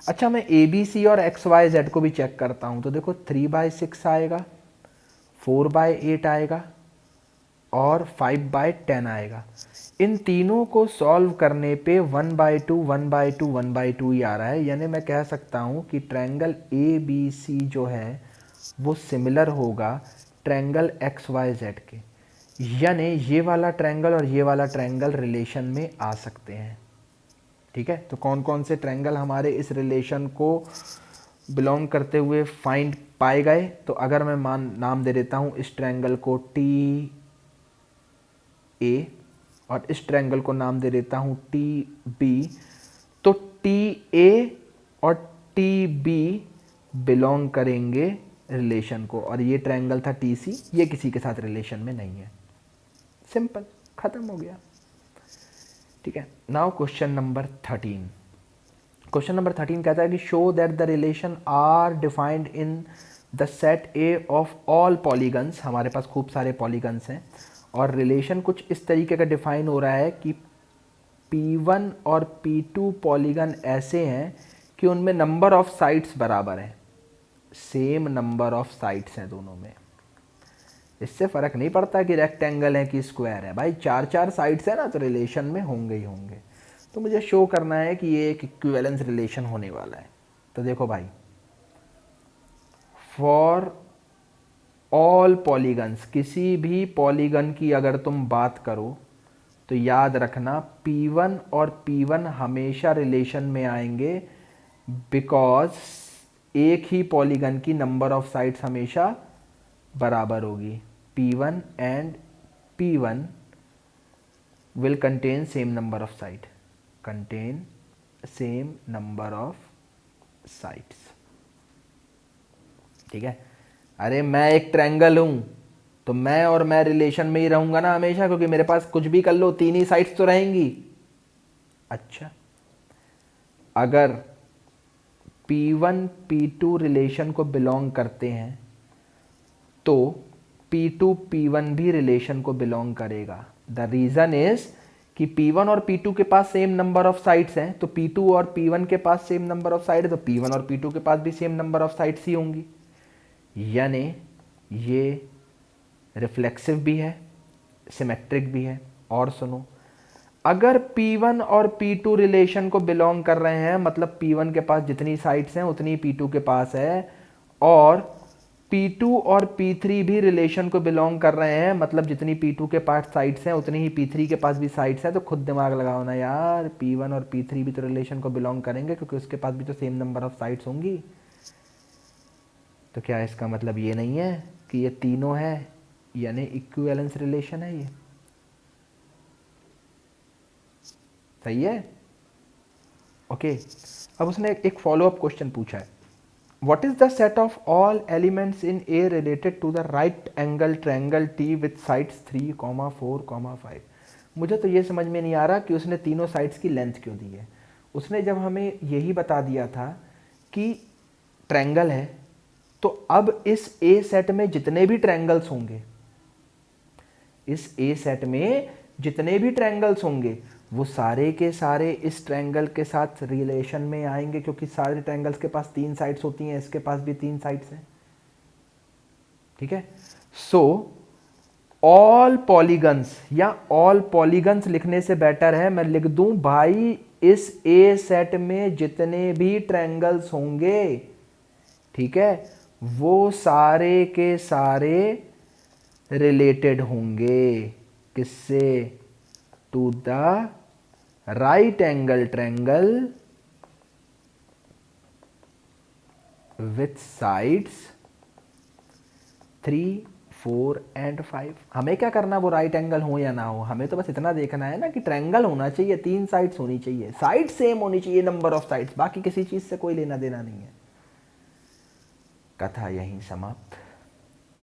अच्छा, मैं ABC और XYZ को भी चेक करता हूं, तो देखो 3/6 आएगा, 4/8 आएगा और 5/10 आएगा। इन तीनों को सॉल्व करने पे 1/2, 1/2, 1/2 ही आ रहा है, यानी मैं कह सकता हूं कि ट्रायंगल ABC जो है वो सिमिलर होगा ट्रायंगल XYZ के, यानी ये वाला ट्रायंगल और ये वाला ट्रायंगल रिलेशन में आ सकते हैं। ठीक है, तो कौन कौन से ट्रायंगल हमारे इस रिलेशन को बिलोंग करते हुए पाए गए, तो अगर मैं नाम दे देता हूँ इस ट्रायंगल को TA और इस ट्रायंगल को नाम दे देता हूँ TB, तो TA और TB बिलोंग करेंगे रिलेशन को, और ये ट्रायंगल था TC, ये किसी के साथ रिलेशन में नहीं है। सिंपल, खत्म हो गया। ठीक है, now question number 13। Question number 13 कहता है कि show that the relation R defined in the set A of all polygons. हमारे पास खूब सारे पॉलीगन्स हैं और रिलेशन कुछ इस तरीके का डिफाइन हो रहा है कि P1 और P2 पॉलीगन ऐसे हैं कि उनमें नंबर ऑफ साइड्स बराबर हैं, सेम नंबर ऑफ साइड्स हैं दोनों में। इससे फ़र्क नहीं पड़ता कि रेक्टेंगल है कि स्क्वायर है, भाई 4 साइड्स है ना, तो रिलेशन में होंगे ही होंगे। तो मुझे शो करना है कि ये एक इक्विवेलेंस रिलेशन होने वाला है। तो देखो भाई, फॉर ऑल पॉलीगन्स, किसी भी पॉलीगन की अगर तुम बात करो तो याद रखना P1 और P1 हमेशा रिलेशन में आएंगे, बिकॉज एक ही पॉलीगन की नंबर ऑफ साइड्स हमेशा बराबर होगी। P1 and P1 will contain same number of sides, ठीक है। अरे मैं एक ट्रायंगल हूं, तो मैं और मैं रिलेशन में ही रहूंगा ना हमेशा, क्योंकि मेरे पास कुछ भी कर लो तीन ही साइड्स तो रहेंगी। अच्छा, अगर P1 P2 रिलेशन को बिलोंग करते हैं तो P2 P1 भी रिलेशन को बिलोंग करेगा। द रीज़न इज कि P1 और P2 के पास सेम नंबर ऑफ साइड्स हैं, तो P2 और P1 के पास सेम नंबर ऑफ साइड है, तो P1 और P2 के पास भी सेम नंबर ऑफ साइड्स ही होंगी। यानी ये रिफ्लेक्सिव भी है, सिमेट्रिक भी है। और सुनो, अगर P1 और P2 रिलेशन को बिलोंग कर रहे हैं, मतलब P1 के पास जितनी साइड्स हैं उतनी P2 के पास है, और P2 और P3 भी रिलेशन को बिलोंग कर रहे हैं, मतलब जितनी P2 के पास साइड्स हैं उतनी ही P3 के पास भी साइड्स हैं, तो खुद दिमाग लगाओ ना यार, P1 और P3 भी तो रिलेशन को बिलोंग करेंगे, क्योंकि उसके पास भी तो सेम नंबर ऑफ साइड्स होंगी। तो क्या इसका मतलब ये नहीं है कि ये तीनों है, यानी इक्विवेलेंस रिलेशन है ये? सही है, ओके। अब उसने एक फॉलोअप क्वेश्चन पूछा है, what is the set of all elements in A related to the right angle triangle T with sides 3, 4, 5। मुझे तो ये समझ में नहीं आ रहा कि उसने तीनों साइड्स की लेंथ क्यों दी है। उसने जब हमें यही बता दिया था कि ट्रायंगल है, तो अब इस ए सेट में जितने भी ट्रायंगल्स होंगे, इस ए सेट में जितने भी ट्रायंगल्स होंगे वो सारे के सारे इस ट्रायंगल के साथ रिलेशन में आएंगे, क्योंकि सारे ट्रायंगल्स के पास 3 साइड्स होती हैं, इसके पास भी 3 साइड्स हैं। ठीक है, सो ऑल पॉलीगन्स, या ऑल पॉलीगन्स लिखने से बेटर है मैं लिख दूं भाई इस ए सेट में जितने भी ट्रायंगल्स होंगे, ठीक है, वो सारे के सारे रिलेटेड होंगे। किससे? To the right angle triangle with sides 3, 4 and 5। हमें क्या करना, वो राइट एंगल हो या ना हो, हमें तो बस इतना देखना है ना कि ट्रायंगल होना चाहिए, 3 साइड्स होनी चाहिए, साइड सेम होनी चाहिए, नंबर ऑफ साइड्स, बाकी किसी चीज से कोई लेना देना नहीं है। कथा यहीं समाप्त।